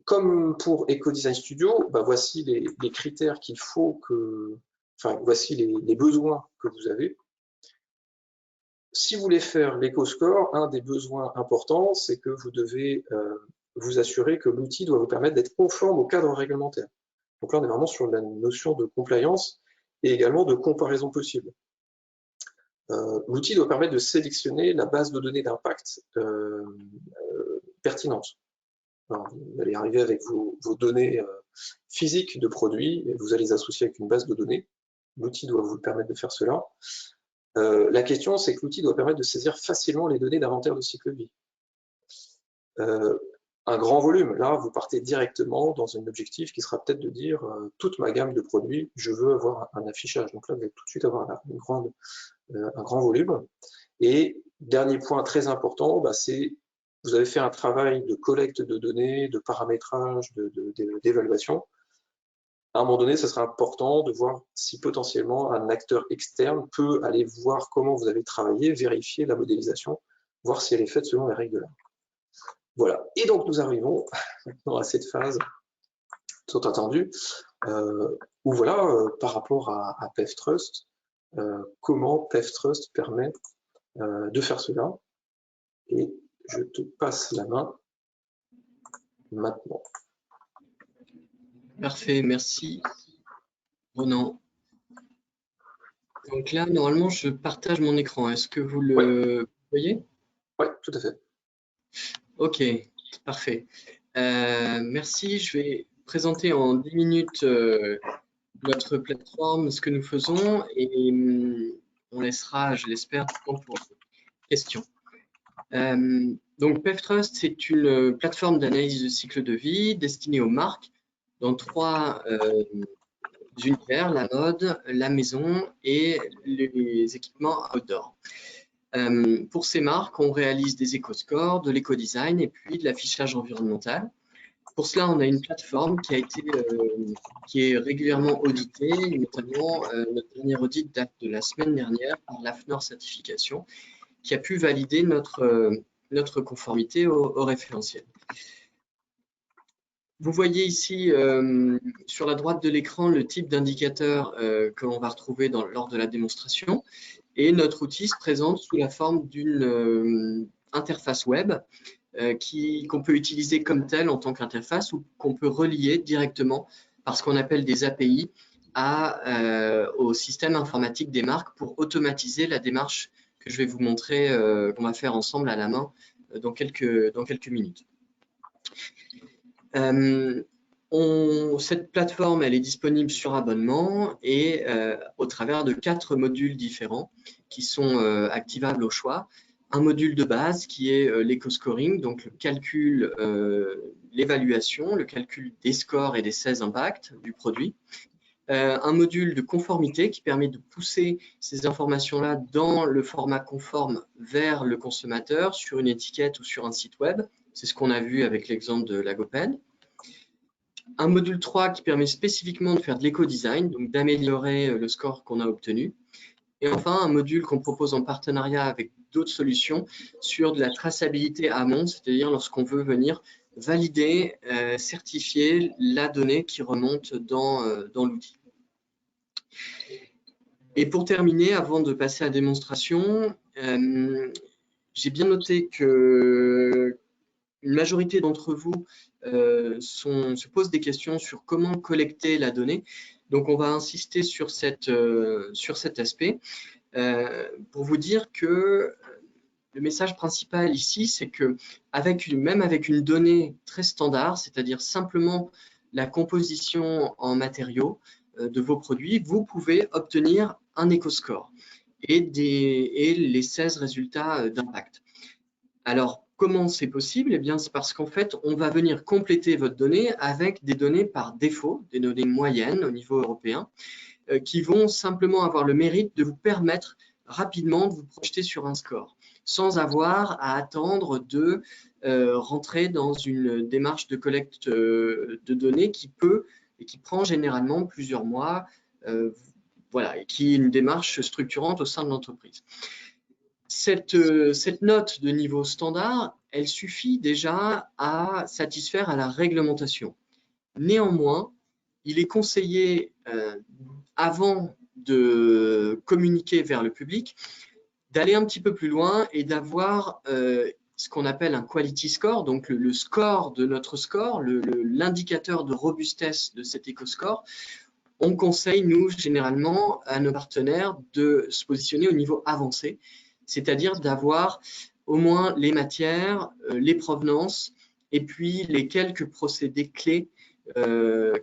comme pour EcoDesign Studio, bah voici les critères qu'il faut enfin, voici les besoins que vous avez. Si vous voulez faire l'éco-score, un des besoins importants, c'est que vous devez vous assurer que l'outil doit vous permettre d'être conforme au cadre réglementaire. Donc là, on est vraiment sur la notion de compliance et également de comparaison possible. L'outil doit permettre de sélectionner la base de données d'impact pertinente. Alors, vous allez arriver avec vos données physiques de produits, et vous allez les associer avec une base de données. L'outil doit vous permettre de faire cela. La question, c'est que l'outil doit permettre de saisir facilement les données d'inventaire de cycle de vie. Un grand volume, là, vous partez directement dans un objectif qui sera peut-être de dire toute ma gamme de produits, je veux avoir un affichage. Donc là, vous allez tout de suite avoir un grand volume. Et dernier point très important, bah, c'est vous avez fait un travail de collecte de données, de paramétrage, d'évaluation. À un moment donné, ce sera important de voir si potentiellement un acteur externe peut aller voir comment vous avez travaillé, vérifier la modélisation, voir si elle est faite selon les règles de l'art. Voilà. Et donc, nous arrivons maintenant à cette phase tant attendue, où voilà, par rapport à PevTrust, comment PevTrust permet de faire cela. Et je te passe la main maintenant.
Parfait, merci Ronan. Donc là, normalement, je partage mon écran. Est-ce que vous le voyez?
Oui, tout à fait.
Ok, parfait. Merci. Je vais présenter en 10 minutes notre plateforme, ce que nous faisons, et on laissera, je l'espère, du temps pour questions. Donc, PevTrust, c'est une plateforme d'analyse de cycle de vie destinée aux marques dans 3 univers, la mode, la maison et les équipements outdoor. Pour ces marques, on réalise des éco-scores, de l'éco-design et puis de l'affichage environnemental. Pour cela, on a une plateforme qui est régulièrement auditée, notamment notre dernier audit date de la semaine dernière par l'AFNOR Certification, qui a pu valider notre conformité au référentiel. Vous voyez ici sur la droite de l'écran le type d'indicateur que l'on va retrouver lors de la démonstration. Et notre outil se présente sous la forme d'une interface web qu'on peut utiliser comme telle en tant qu'interface ou qu'on peut relier directement par ce qu'on appelle des API au système informatique des marques pour automatiser la démarche que je vais vous montrer, qu'on va faire ensemble à la main dans quelques minutes. Cette plateforme, elle est disponible sur abonnement et au travers de 4 modules différents qui sont activables au choix. Un module de base qui est l'éco-scoring, donc le calcul, l'évaluation, le calcul des scores et des 16 impacts du produit. Un module de conformité qui permet de pousser ces informations-là dans le format conforme vers le consommateur sur une étiquette ou sur un site web. C'est ce qu'on a vu avec l'exemple de Lagoped. Un module 3 qui permet spécifiquement de faire de l'éco-design, donc d'améliorer le score qu'on a obtenu. Et enfin, un module qu'on propose en partenariat avec d'autres solutions sur de la traçabilité amont, c'est-à-dire lorsqu'on veut venir valider, certifier la donnée qui remonte dans l'outil. Et pour terminer, avant de passer à la démonstration, j'ai bien noté que une majorité d'entre vous se posent des questions sur comment collecter la donnée. Donc, on va insister sur cet aspect pour vous dire que le message principal ici, c'est que même avec une donnée très standard, c'est-à-dire simplement la composition en matériaux de vos produits, vous pouvez obtenir un éco-score et les 16 résultats d'impact. Alors, comment c'est possible? Eh bien, c'est parce qu'en fait, on va venir compléter votre donnée avec des données par défaut, des données moyennes au niveau européen, qui vont simplement avoir le mérite de vous permettre rapidement de vous projeter sur un score, sans avoir à attendre de rentrer dans une démarche de collecte de données qui prend généralement plusieurs mois, voilà, et qui est une démarche structurante au sein de l'entreprise. Cette note de niveau standard, elle suffit déjà à satisfaire à la réglementation. Néanmoins, il est conseillé, avant de communiquer vers le public, d'aller un petit peu plus loin et d'avoir ce qu'on appelle un quality score, donc le score de notre score, l'indicateur de robustesse de cet éco-score. On conseille, nous, généralement, à nos partenaires de se positionner au niveau avancé, c'est-à-dire d'avoir au moins les matières, les provenances, et puis les quelques procédés clés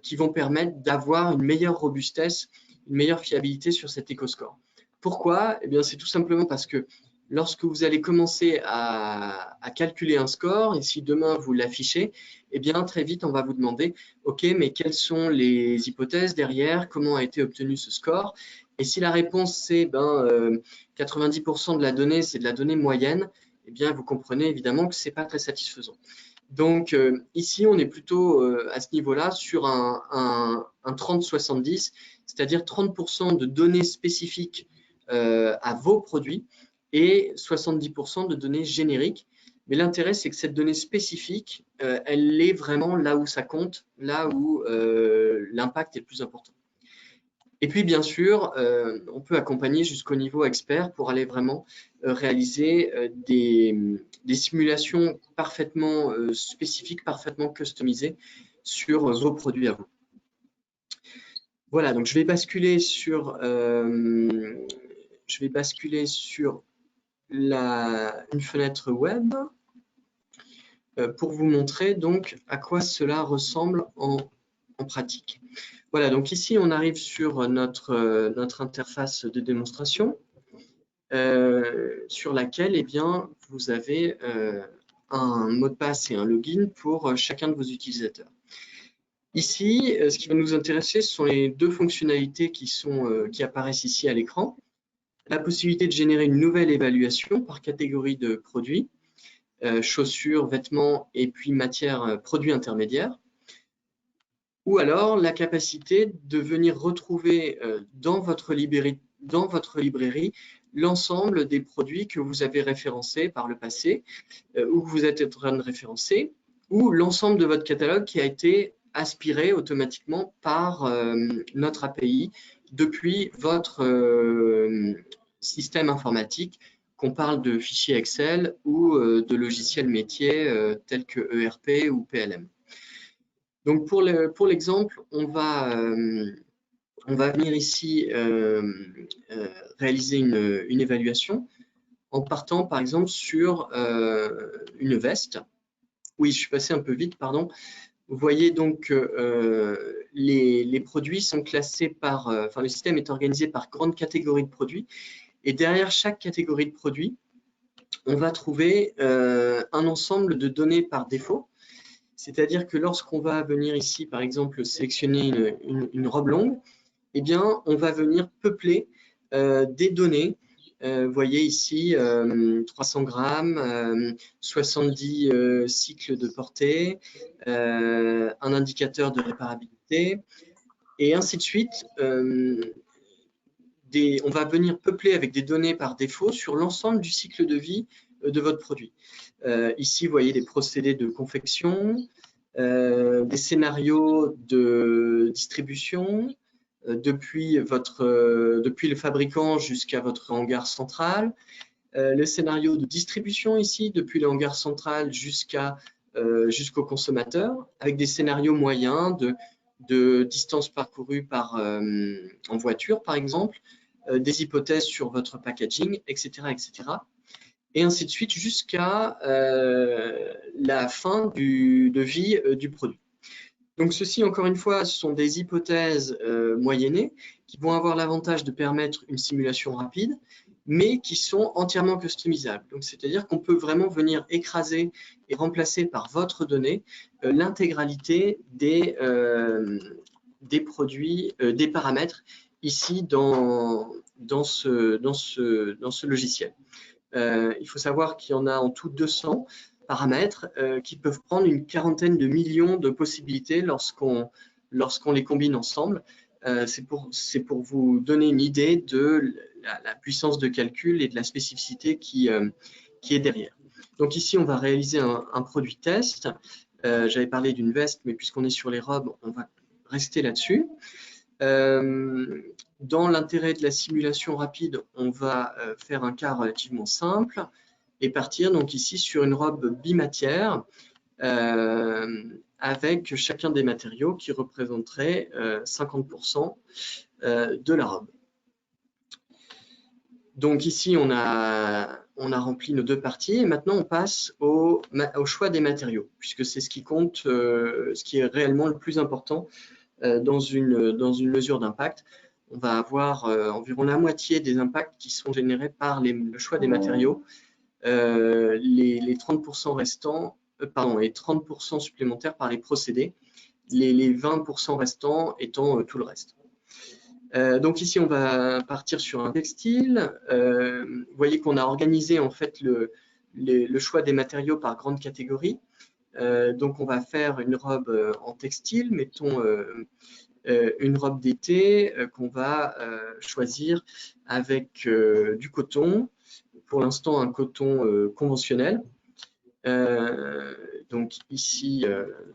qui vont permettre d'avoir une meilleure robustesse, une meilleure fiabilité sur cet éco-score. Pourquoi? Eh bien, c'est tout simplement parce que lorsque vous allez commencer à calculer un score, et si demain vous l'affichez, eh bien, très vite, on va vous demander, OK, mais quelles sont les hypothèses derrière? Comment a été obtenu ce score? Et si la réponse, c'est 90% de la donnée, c'est de la donnée moyenne, eh bien, vous comprenez évidemment que ce n'est pas très satisfaisant. Donc, ici, on est plutôt à ce niveau-là sur un 30-70, c'est-à-dire 30% de données spécifiques à vos produits et 70% de données génériques. Mais l'intérêt, c'est que cette donnée spécifique, elle est vraiment là où ça compte, là où l'impact est le plus important. Et puis, bien sûr, on peut accompagner jusqu'au niveau expert pour aller vraiment réaliser des simulations parfaitement spécifiques, parfaitement customisées sur vos produits à vous. Voilà, donc je vais basculer sur une fenêtre web pour vous montrer donc à quoi cela ressemble en pratique. Voilà, donc ici on arrive sur notre interface de démonstration sur laquelle eh bien, vous avez un mot de passe et un login pour chacun de vos utilisateurs. Ici, ce qui va nous intéresser, ce sont les deux fonctionnalités qui apparaissent ici à l'écran. La possibilité de générer une nouvelle évaluation par catégorie de produits, chaussures, vêtements et puis matières, produits intermédiaires. Ou alors la capacité de venir retrouver dans votre librairie l'ensemble des produits que vous avez référencés par le passé ou que vous êtes en train de référencer, ou l'ensemble de votre catalogue qui a été aspiré automatiquement par notre API depuis votre système informatique, qu'on parle de fichiers Excel ou de logiciels métiers tels que ERP ou PLM. Donc pour l'exemple, on va venir ici réaliser une évaluation en partant par exemple sur une veste. Oui, je suis passé un peu vite, pardon. Vous voyez donc que les produits sont classés par, le système est organisé par grande catégorie de produits. Et derrière chaque catégorie de produits, on va trouver un ensemble de données par défaut. C'est-à-dire que lorsqu'on va venir ici, par exemple, sélectionner une robe longue, eh bien, on va venir peupler des données. Vous voyez ici 300 grammes, 70 cycles de portée, un indicateur de réparabilité, et ainsi de suite. On va venir peupler avec des données par défaut sur l'ensemble du cycle de vie de votre produit. Ici, vous voyez des procédés de confection, des scénarios de distribution, depuis le fabricant jusqu'à votre hangar central, le scénario de distribution ici, depuis le hangar central jusqu'au consommateur, avec des scénarios moyens de distance parcourue en voiture, par exemple, des hypothèses sur votre packaging, etc., etc. Et ainsi de suite jusqu'à la fin de vie du produit. Donc ceci, encore une fois, ce sont des hypothèses moyennées qui vont avoir l'avantage de permettre une simulation rapide, mais qui sont entièrement customisables. Donc c'est-à-dire qu'on peut vraiment venir écraser et remplacer par votre donnée l'intégralité des produits, des paramètres ici dans ce logiciel. Il faut savoir qu'il y en a en tout 200 paramètres qui peuvent prendre une quarantaine de millions de possibilités lorsqu'on les combine ensemble. C'est pour vous donner une idée de la puissance de calcul et de la spécificité qui est derrière. Donc ici, on va réaliser un produit test. J'avais parlé d'une veste, mais puisqu'on est sur les robes, on va rester là-dessus. dans l'intérêt de la simulation rapide, on va faire un cas relativement simple et partir donc ici sur une robe bimatière avec chacun des matériaux qui représenterait 50% de la robe. Donc ici, on a rempli nos deux parties et maintenant on passe au choix des matériaux, puisque c'est ce qui compte, ce qui est réellement le plus important dans une mesure d'impact. On va avoir environ la moitié des impacts qui sont générés par le choix des matériaux. Les 30% restants, pardon, les 30% supplémentaires par les procédés, les 20% restants étant tout le reste. Donc ici, on va partir sur un textile. Vous voyez qu'on a organisé en fait le choix des matériaux par grande catégorie. Donc on va faire une robe en textile, mettons une robe d'été qu'on va choisir avec du coton, pour l'instant un coton conventionnel. Donc ici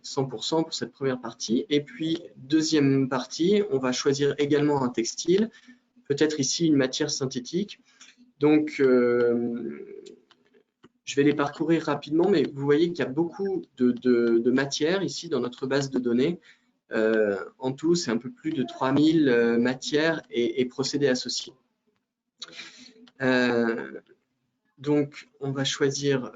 100% pour cette première partie, et puis deuxième partie, on va choisir également un textile, peut-être ici une matière synthétique. Donc je vais les parcourir rapidement, mais vous voyez qu'il y a beaucoup de matières ici dans notre base de données. En tout, c'est un peu plus de 3000 matières et procédés associés. Donc, on va choisir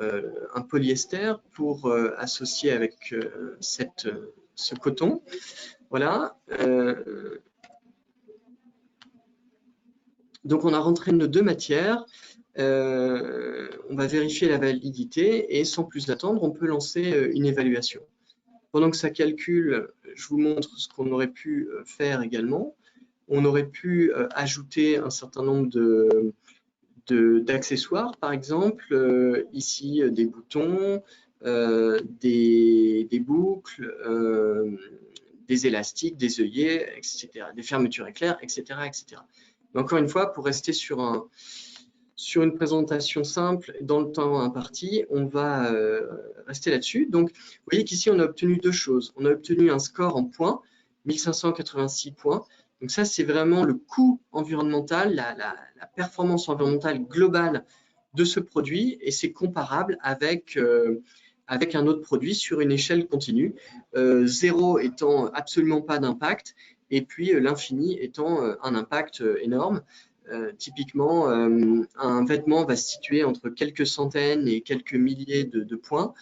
un polyester pour associer avec ce coton. Voilà. Donc, on a rentré nos deux matières. On va vérifier la validité et sans plus attendre, on peut lancer une évaluation. Pendant que ça calcule, je vous montre ce qu'on aurait pu faire également. On aurait pu ajouter un certain nombre d'accessoires, par exemple, ici des boutons, des boucles, des élastiques, des œillets, etc., des fermetures éclairs, etc., etc. Mais encore une fois, pour rester sur une présentation simple dans le temps imparti, on va rester là-dessus. Donc, vous voyez qu'ici, on a obtenu deux choses. On a obtenu un score en points, 1586 points. Donc ça, c'est vraiment le coût environnemental, la performance environnementale globale de ce produit, et c'est comparable avec un autre produit sur une échelle continue, 0 étant absolument pas d'impact, et puis l'infini étant un impact énorme. Typiquement, un vêtement va se situer entre quelques centaines et quelques milliers de points.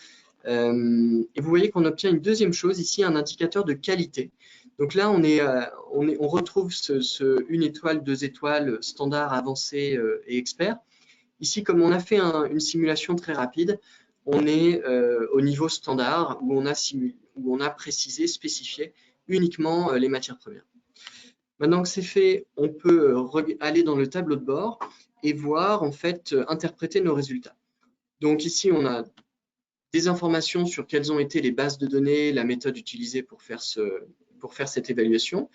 Et vous voyez qu'on obtient une deuxième chose ici, un indicateur de qualité. Donc là, on retrouve une étoile, 2 étoiles, standard, avancé et expert. Ici, comme on a fait une simulation très rapide, on est au niveau standard où on a précisé, spécifié uniquement les matières premières. Maintenant que c'est fait, on peut aller dans le tableau de bord et voir, en fait, interpréter nos résultats. Donc ici, on a des informations sur quelles ont été les bases de données, la méthode utilisée pour faire cette évaluation.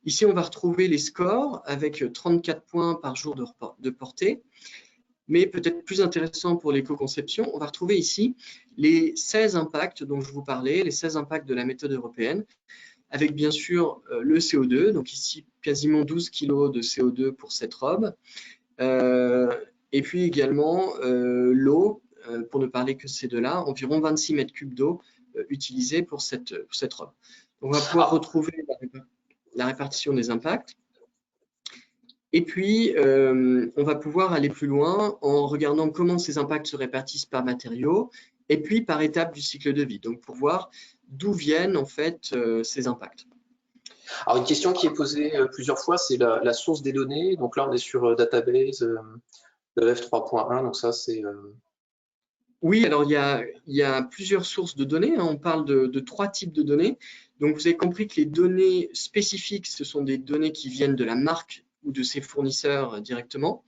Ici, on va retrouver les scores avec 34 points par jour de portée. Mais peut-être plus intéressant pour l'éco-conception, on va retrouver ici les 16 impacts dont je vous parlais, les 16 impacts de la méthode européenne, avec bien sûr le CO2, donc ici quasiment 12 kg de CO2 pour cette robe, et puis également l'eau, pour ne parler que ces deux-là, environ 26 mètres cubes d'eau utilisée pour cette robe. On va pouvoir retrouver la répartition des impacts. Et puis, on va pouvoir aller plus loin en regardant comment ces impacts se répartissent par matériaux et puis par étape du cycle de vie, donc pour voir d'où viennent en fait ces impacts.
Alors, une question qui est posée plusieurs fois, c'est la source des données. Donc là, on est sur Database EF 3.1, donc ça, c'est…
Oui, alors il y a plusieurs sources de données. On parle de 3 types de données. Donc, vous avez compris que les données spécifiques, ce sont des données qui viennent de la marque ou de ses fournisseurs directement.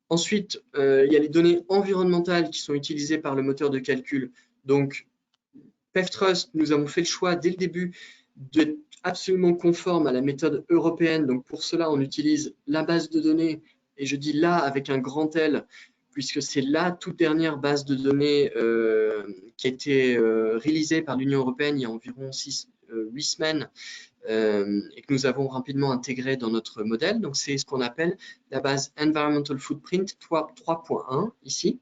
Ensuite, il y a les données environnementales qui sont utilisées par le moteur de calcul. Donc, PevTrust, nous avons fait le choix dès le début d'être absolument conforme à la méthode européenne. Donc, pour cela, on utilise la base de données, et je dis là avec un grand L, puisque c'est la toute dernière base de données qui a été réalisée par l'Union européenne il y a environ 8 semaines et que nous avons rapidement intégré dans notre modèle. Donc, c'est ce qu'on appelle la base Environmental Footprint 3.1 ici.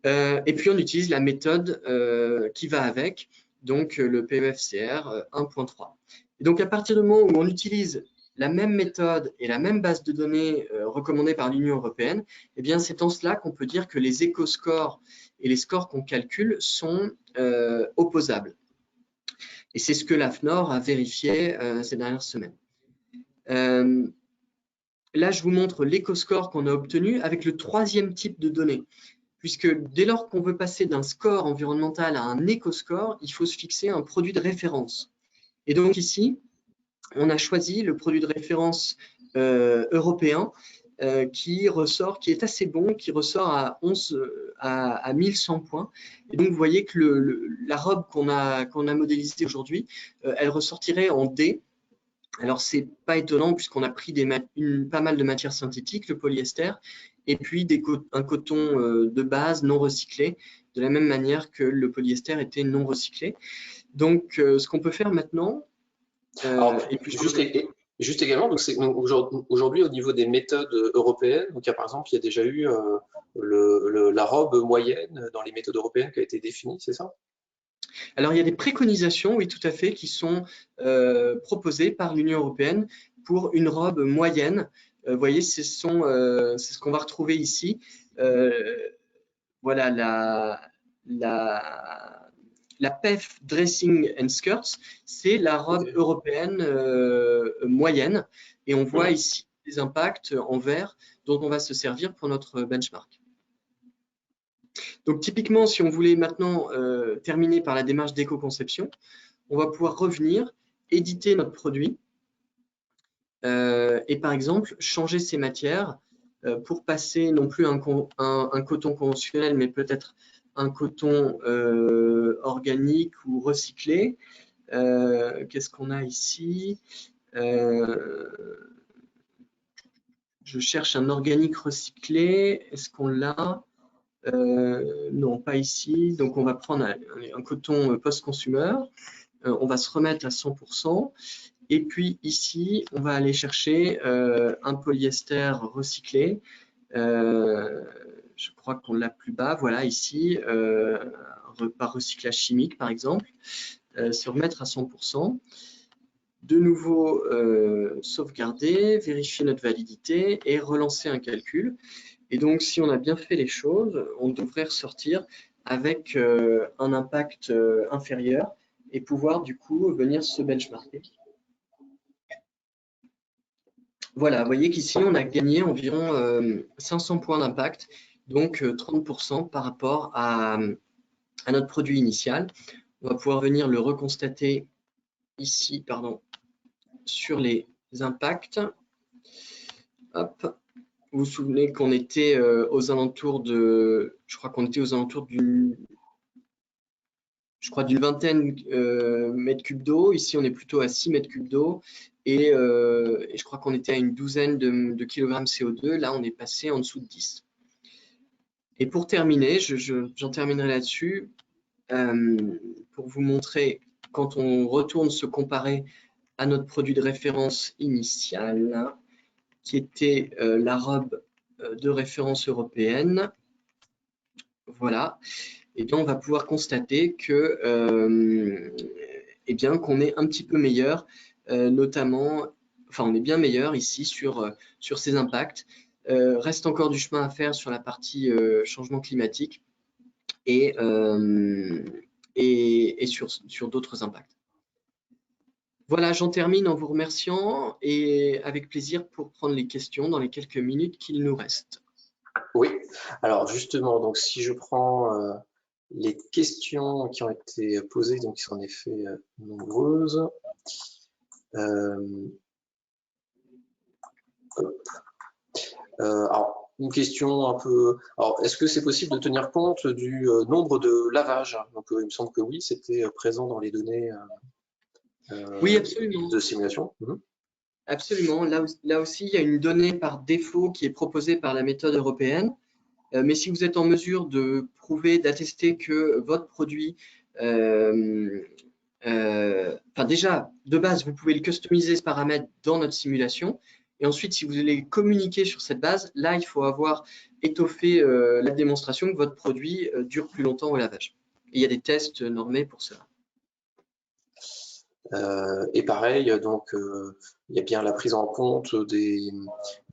Et puis, on utilise la méthode qui va avec, donc le PEFCR 1.3. Et donc, à partir du moment où on utilise la même méthode et la même base de données recommandée par l'Union européenne, eh bien, c'est en cela qu'on peut dire que les éco-scores et les scores qu'on calcule sont opposables. Et c'est ce que l'AFNOR a vérifié ces dernières semaines. Là, je vous montre l'éco-score qu'on a obtenu avec le troisième type de données, puisque dès lors qu'on veut passer d'un score environnemental à un éco-score, il faut se fixer un produit de référence. Et donc ici, on a choisi le produit de référence européen qui est assez bon, qui ressort à 1100 points. Et donc, vous voyez que la robe qu'on a modélisée aujourd'hui, elle ressortirait en D. Alors, c'est pas étonnant puisqu'on a pris pas mal de matières synthétiques, le polyester, et puis un coton de base non recyclé, de la même manière que le polyester était non recyclé. Donc, ce qu'on peut faire maintenant,
Alors, juste également, donc aujourd'hui au niveau des méthodes européennes, donc par exemple, il y a déjà eu la robe moyenne dans les méthodes européennes qui a été définie, c'est ça?
Alors, il y a des préconisations, oui, tout à fait, qui sont proposées par l'Union européenne pour une robe moyenne. Vous voyez, c'est ce qu'on va retrouver ici. Voilà la PEF Dressing and Skirts, c'est la robe européenne moyenne. Et on voit ici les impacts en vert dont on va se servir pour notre benchmark. Donc typiquement, si on voulait maintenant terminer par la démarche d'éco-conception, on va pouvoir revenir, éditer notre produit et par exemple changer ses matières pour passer non plus un coton conventionnel, mais peut-être un coton organique ou recyclé. Qu'est-ce qu'on a ici? Je cherche un organique recyclé. Est-ce qu'on l'a? Non, pas ici. Donc, on va prendre un coton post-consumer. On va se remettre à 100%. Et puis ici, on va aller chercher un polyester recyclé. Je crois qu'on l'a plus bas. Voilà, ici, par recyclage chimique, par exemple. Se remettre à 100%. De nouveau, sauvegarder, vérifier notre validité et relancer un calcul. Et donc, si on a bien fait les choses, on devrait ressortir avec un impact inférieur et pouvoir du coup venir se benchmarker. Voilà, vous voyez qu'ici, on a gagné environ 500 points d'impact, donc 30% par rapport à notre produit initial. On va pouvoir venir le reconstater ici, pardon, sur les impacts. Hop. Vous vous souvenez qu'on était aux alentours de, je crois qu'on était aux alentours d'une vingtaine mètres cubes d'eau. Ici, on est plutôt à 6 mètres cubes d'eau. Et je crois qu'on était à une douzaine de kilogrammes CO2. Là, on est passé en dessous de 10. Et pour terminer, j'en terminerai là-dessus, pour vous montrer quand on retourne se comparer à notre produit de référence initial, qui était la robe de référence européenne. Voilà. Et bien, on va pouvoir constater que, eh bien, qu'on est un petit peu meilleur, notamment, enfin, on est bien meilleur ici sur ces impacts. Reste encore du chemin à faire sur la partie changement climatique et sur d'autres impacts. Voilà, j'en termine en vous remerciant et avec plaisir pour prendre les questions dans les quelques minutes qu'il nous reste.
Oui, alors justement, donc si je prends les questions qui ont été posées, donc qui sont en effet nombreuses. Alors, une question un peu. Alors, est-ce que c'est possible de tenir compte du nombre de lavages? Donc, il me semble que oui, c'était présent dans les données
oui, absolument.
de simulation.
Absolument. Là aussi, il y a une donnée par défaut qui est proposée par la méthode européenne. Mais si vous êtes en mesure de prouver, d'attester que votre produit enfin déjà, de base, vous pouvez le customiser ce paramètre dans notre simulation. Et ensuite, si vous voulez communiquer sur cette base, là, il faut avoir étoffé la démonstration que votre produit dure plus longtemps au lavage. Et il y a des tests normés pour cela.
Et pareil, donc il y a bien la prise en compte des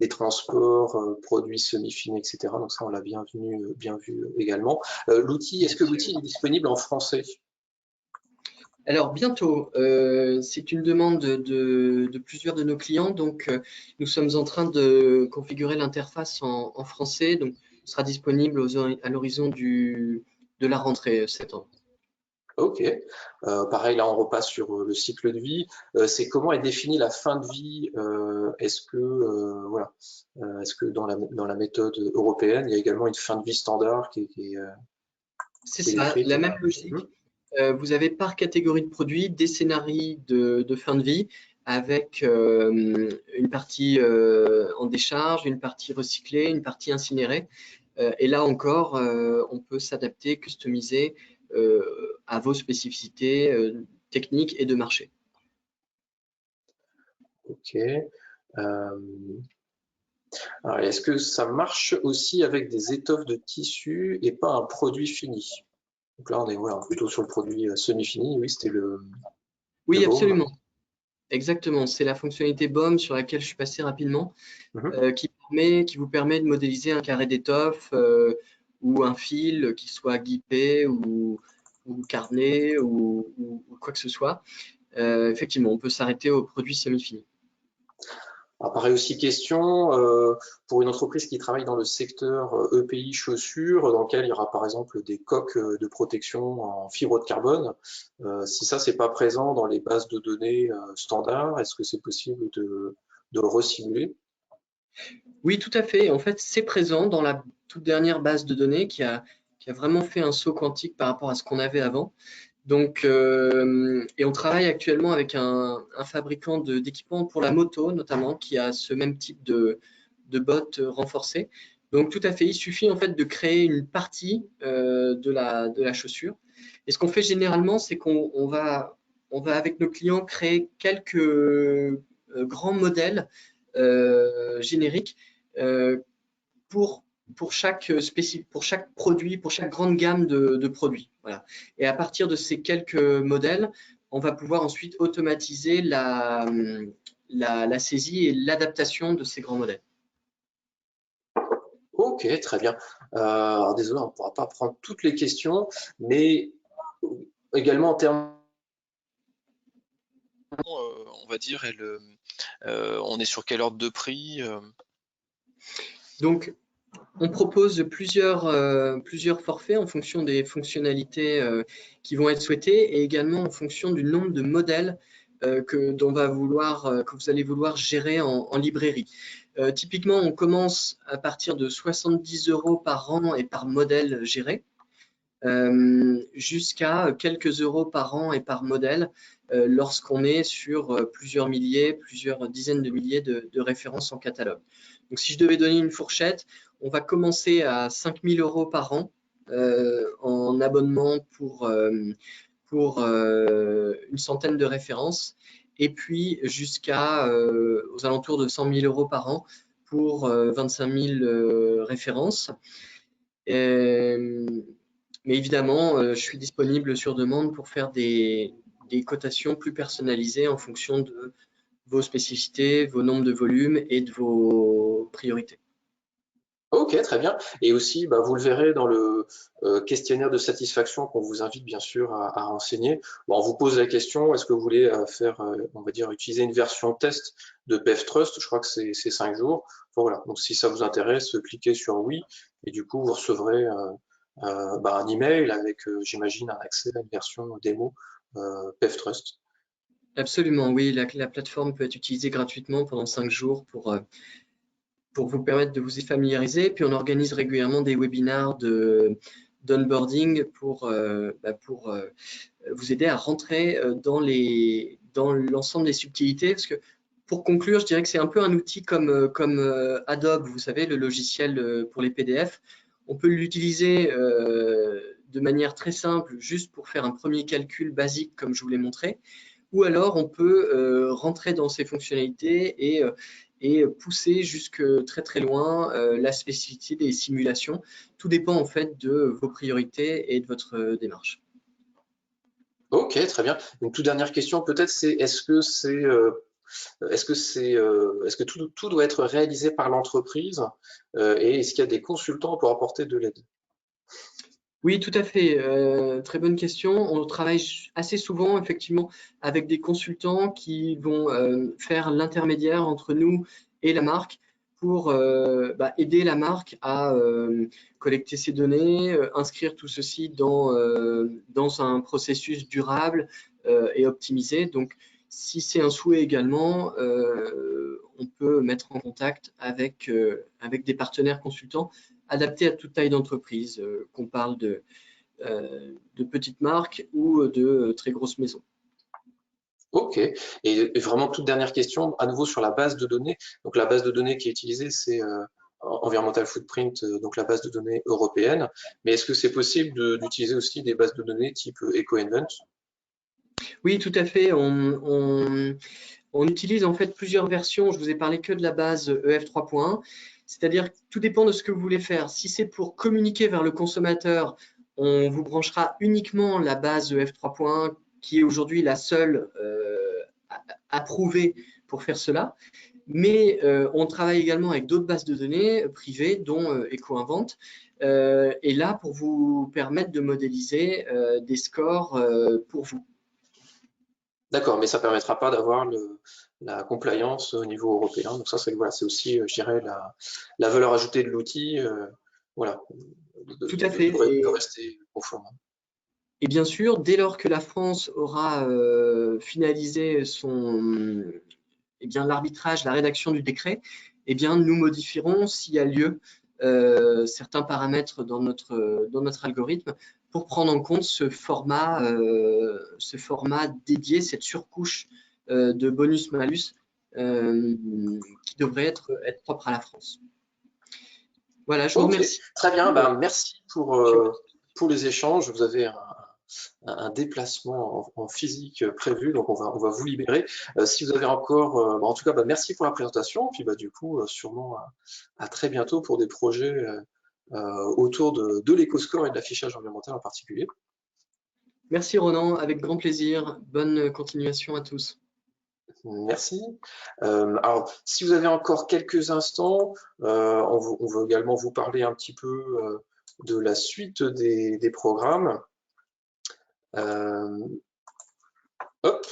transports, produits semi-finis, etc. Donc ça, on l'a bien vu également. L'outil, est-ce que l'outil est disponible en français?
Alors bientôt, c'est une demande de plusieurs de nos clients, donc nous sommes en train de configurer l'interface en français, donc ce sera disponible à l'horizon de la rentrée septembre.
Ok. Pareil, là, on repasse sur le cycle de vie. C'est comment est définie la fin de vie? Est-ce que, voilà, est-ce que dans la méthode européenne, il y a également une fin de vie standard
C'est
qui est
ça,
décrite?
la même logique. Vous avez par catégorie de produits des scénarios de fin de vie avec une partie en décharge, une partie recyclée, une partie incinérée. Et là encore, on peut s'adapter, customiser à vos spécificités techniques et de marché.
Ok. Alors, est-ce que ça marche aussi avec des étoffes de tissu et pas un produit fini? Donc là, on est voilà, plutôt sur le produit semi-fini. Oui, c'était le
Oui,
baume.
absolument. Exactement. C'est la fonctionnalité BOM sur laquelle je suis passé rapidement,
Mhm.
qui vous permet de modéliser un carré d'étoffe ou un fil qui soit guipé ou carné ou quoi que ce soit. Effectivement, on peut s'arrêter au produit semi-fini.
Apparaît aussi question pour une entreprise qui travaille dans le secteur EPI chaussures, dans lequel il y aura par exemple des coques de protection en fibre de carbone. Si ça, c'est pas présent dans les bases de données standards, est-ce que c'est possible de le resimuler?
Oui, tout à fait. En fait, c'est présent dans la toute dernière base de données qui a vraiment fait un saut quantique par rapport à ce qu'on avait avant. Donc, et on travaille actuellement avec un fabricant d'équipements pour la moto, notamment, qui a ce même type de bottes renforcées. Donc, tout à fait, il suffit en fait de créer une partie de la chaussure. Et ce qu'on fait généralement, c'est qu'on on va avec nos clients créer quelques grands modèles génériques euh, pour pour chaque produit, pour chaque grande gamme de produits. Voilà. Et à partir de ces quelques modèles, on va pouvoir ensuite automatiser la saisie et l'adaptation de ces grands modèles.
Ok, très bien. Alors désolé, on ne pourra pas prendre toutes les questions, mais également en termes
on va dire, on est sur quel ordre de prix?
Donc, on propose plusieurs forfaits en fonction des fonctionnalités qui vont être souhaitées et également en fonction du nombre de modèles que vous allez vouloir gérer en librairie. Typiquement, on commence à partir de 70 € par an et par modèle géré, jusqu'à quelques euros par an et par modèle lorsqu'on est sur plusieurs milliers, plusieurs dizaines de milliers de références en catalogue. Donc, si je devais donner une fourchette, on va commencer à 5 000 € par an en abonnement pour une centaine de références et puis jusqu'à aux alentours de 100 000 € par an pour 25 000 références. Mais évidemment, je suis disponible sur demande pour faire des cotations plus personnalisées en fonction de vos spécificités, vos nombres de volumes et de vos priorités.
Ok, très bien. Et aussi, bah, vous le verrez dans le questionnaire de satisfaction qu'on vous invite bien sûr à renseigner. Bon, on vous pose la question, est-ce que vous voulez faire, on va dire, utiliser une version test de PevTrust? Je crois que c'est 5 jours. Bon, voilà. Donc, si ça vous intéresse, cliquez sur oui. Et du coup, vous recevrez bah, un email avec, j'imagine, un accès à une version démo PevTrust.
Absolument, oui, la plateforme peut être utilisée gratuitement pendant 5 jours pour vous permettre de vous y familiariser. Puis on organise régulièrement des webinars d'onboarding pour vous aider à rentrer dans l'ensemble des subtilités. Parce que pour conclure, je dirais que c'est un peu un outil comme Adobe, vous savez, le logiciel pour les PDF. On peut l'utiliser de manière très simple, juste pour faire un premier calcul basique comme je vous l'ai montré, ou alors on peut rentrer dans ces fonctionnalités et pousser jusque très très loin la spécificité des simulations. Tout dépend en fait de vos priorités et de votre démarche.
Ok, très bien. Une toute dernière question peut-être, c'est est-ce que tout doit être réalisé par l'entreprise et est-ce qu'il y a des consultants pour apporter de l'aide?
Oui, tout à fait. Très bonne question. On travaille assez souvent, effectivement, avec des consultants qui vont faire l'intermédiaire entre nous et la marque pour aider la marque à collecter ces données, inscrire tout ceci dans un processus durable et optimisé. Donc, si c'est un souhait également, on peut mettre en contact avec des partenaires consultants adaptés à toute taille d'entreprise, qu'on parle de petites marques ou de très grosses maisons.
Ok. Et vraiment toute dernière question, à nouveau sur la base de données. Donc la base de données qui est utilisée, c'est Environmental Footprint, donc la base de données européenne. Mais est-ce que c'est possible d'utiliser aussi des bases de données type EcoInvent?
Oui, tout à fait. On utilise en fait plusieurs versions. Je vous ai parlé que de la base EF 3.1. C'est-à-dire que tout dépend de ce que vous voulez faire. Si c'est pour communiquer vers le consommateur, on vous branchera uniquement la base EF 3.1 qui est aujourd'hui la seule approuvée pour faire cela. Mais on travaille également avec d'autres bases de données privées, dont EcoInvent, et là pour vous permettre de modéliser des scores pour vous.
D'accord, mais ça ne permettra pas d'avoir la compliance au niveau européen. Donc ça, c'est voilà, c'est aussi, je dirais, la valeur ajoutée de l'outil, voilà,
Tout à fait.
de rester conforme.
Et bien sûr, dès lors que la France aura finalisé l'arbitrage, la rédaction du décret, nous modifierons s'il y a lieu certains paramètres dans notre algorithme pour prendre en compte ce format dédié, cette surcouche de bonus-malus qui devrait être propre à la France. Voilà, je vous remercie.
Très bien, merci pour les échanges. Vous avez un déplacement en physique prévu, donc on va vous libérer. Si vous avez encore, en tout cas, merci pour la présentation, puis du coup, sûrement à très bientôt pour des projets autour de l'éco-score et de l'affichage environnemental en particulier.
Merci Ronan, avec grand plaisir. Bonne continuation à tous.
Merci. Alors, si vous avez encore quelques instants, on veut également vous parler un petit peu de la suite des programmes. Hop.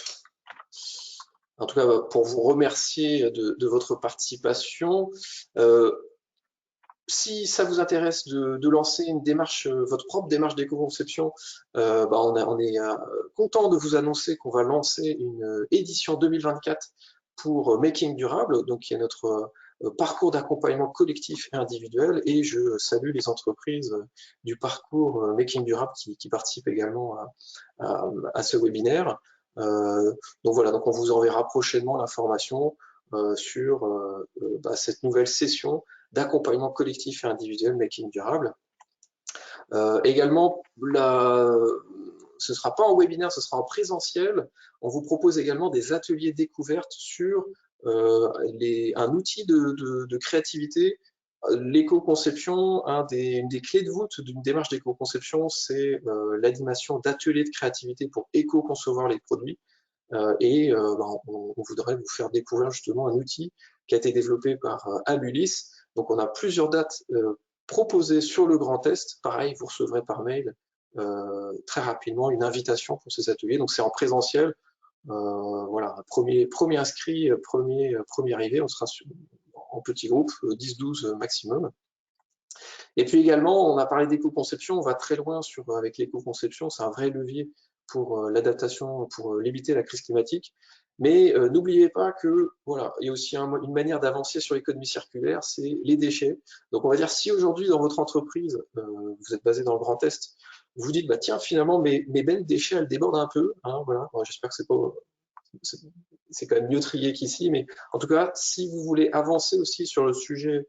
En tout cas, pour vous remercier de votre participation. Si ça vous intéresse de lancer une démarche, votre propre démarche d'éco-conception, on est content de vous annoncer qu'on va lancer une édition 2024 pour Making Durable, donc qui est notre parcours d'accompagnement collectif et individuel, et je salue les entreprises du parcours Making Durable qui participent également à ce webinaire. Donc voilà, donc on vous enverra prochainement l'information sur cette nouvelle session d'accompagnement collectif et individuel Making Durable. Également, ce ne sera pas en webinaire, ce sera en présentiel. On vous propose également des ateliers découvertes sur un outil de créativité. L'éco-conception, une des clés de voûte d'une démarche d'éco-conception, c'est l'animation d'ateliers de créativité pour éco-concevoir les produits. On voudrait vous faire découvrir justement un outil qui a été développé par Amulis. Donc on a plusieurs dates proposées sur le grand test. Pareil, vous recevrez par mail très rapidement une invitation pour ces ateliers. Donc c'est en présentiel. Voilà, premier inscrit, premier arrivé, on sera en petit groupe, 10-12 maximum. Et puis également, on a parlé d'éco-conception, on va très loin avec l'éco-conception, c'est un vrai levier pour l'adaptation, pour limiter la crise climatique. Mais n'oubliez pas que voilà, il y a aussi une manière d'avancer sur l'économie circulaire, c'est les déchets. Donc on va dire si aujourd'hui dans votre entreprise, vous êtes basé dans le Grand Est, vous dites tiens finalement mes bennes déchets elles débordent un peu, hein, voilà. J'espère que c'est quand même mieux trié qu'ici, mais en tout cas si vous voulez avancer aussi sur le sujet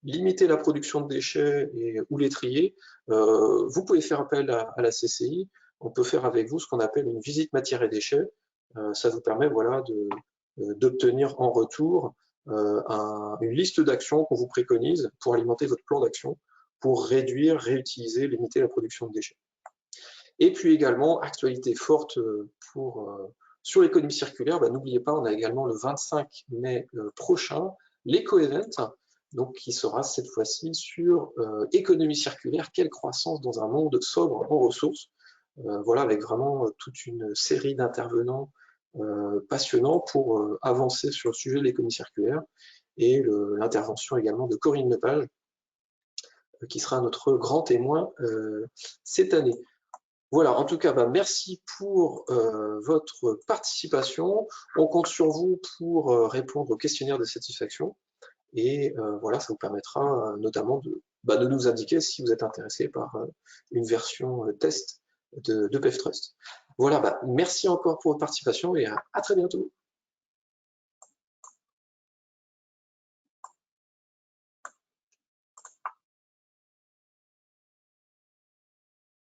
limiter la production de déchets ou les trier, vous pouvez faire appel à la CCI. On peut faire avec vous ce qu'on appelle une visite matière et déchets. Ça vous permet voilà, d'obtenir en retour une liste d'actions qu'on vous préconise pour alimenter votre plan d'action pour réduire, réutiliser, limiter la production de déchets. Et puis également, actualité forte sur l'économie circulaire, n'oubliez pas, on a également le 25 mai prochain l'éco-event, donc qui sera cette fois-ci sur économie circulaire, quelle croissance dans un monde sobre en ressources. Voilà, avec vraiment toute une série d'intervenants passionnants pour avancer sur le sujet de l'économie circulaire et l'intervention également de Corinne Lepage, qui sera notre grand témoin cette année. Voilà, en tout cas, merci pour votre participation. On compte sur vous pour répondre au questionnaire de satisfaction. Et voilà, ça vous permettra notamment de nous indiquer si vous êtes intéressé par une version test de PevTrust. Voilà, merci encore pour votre participation et à très bientôt.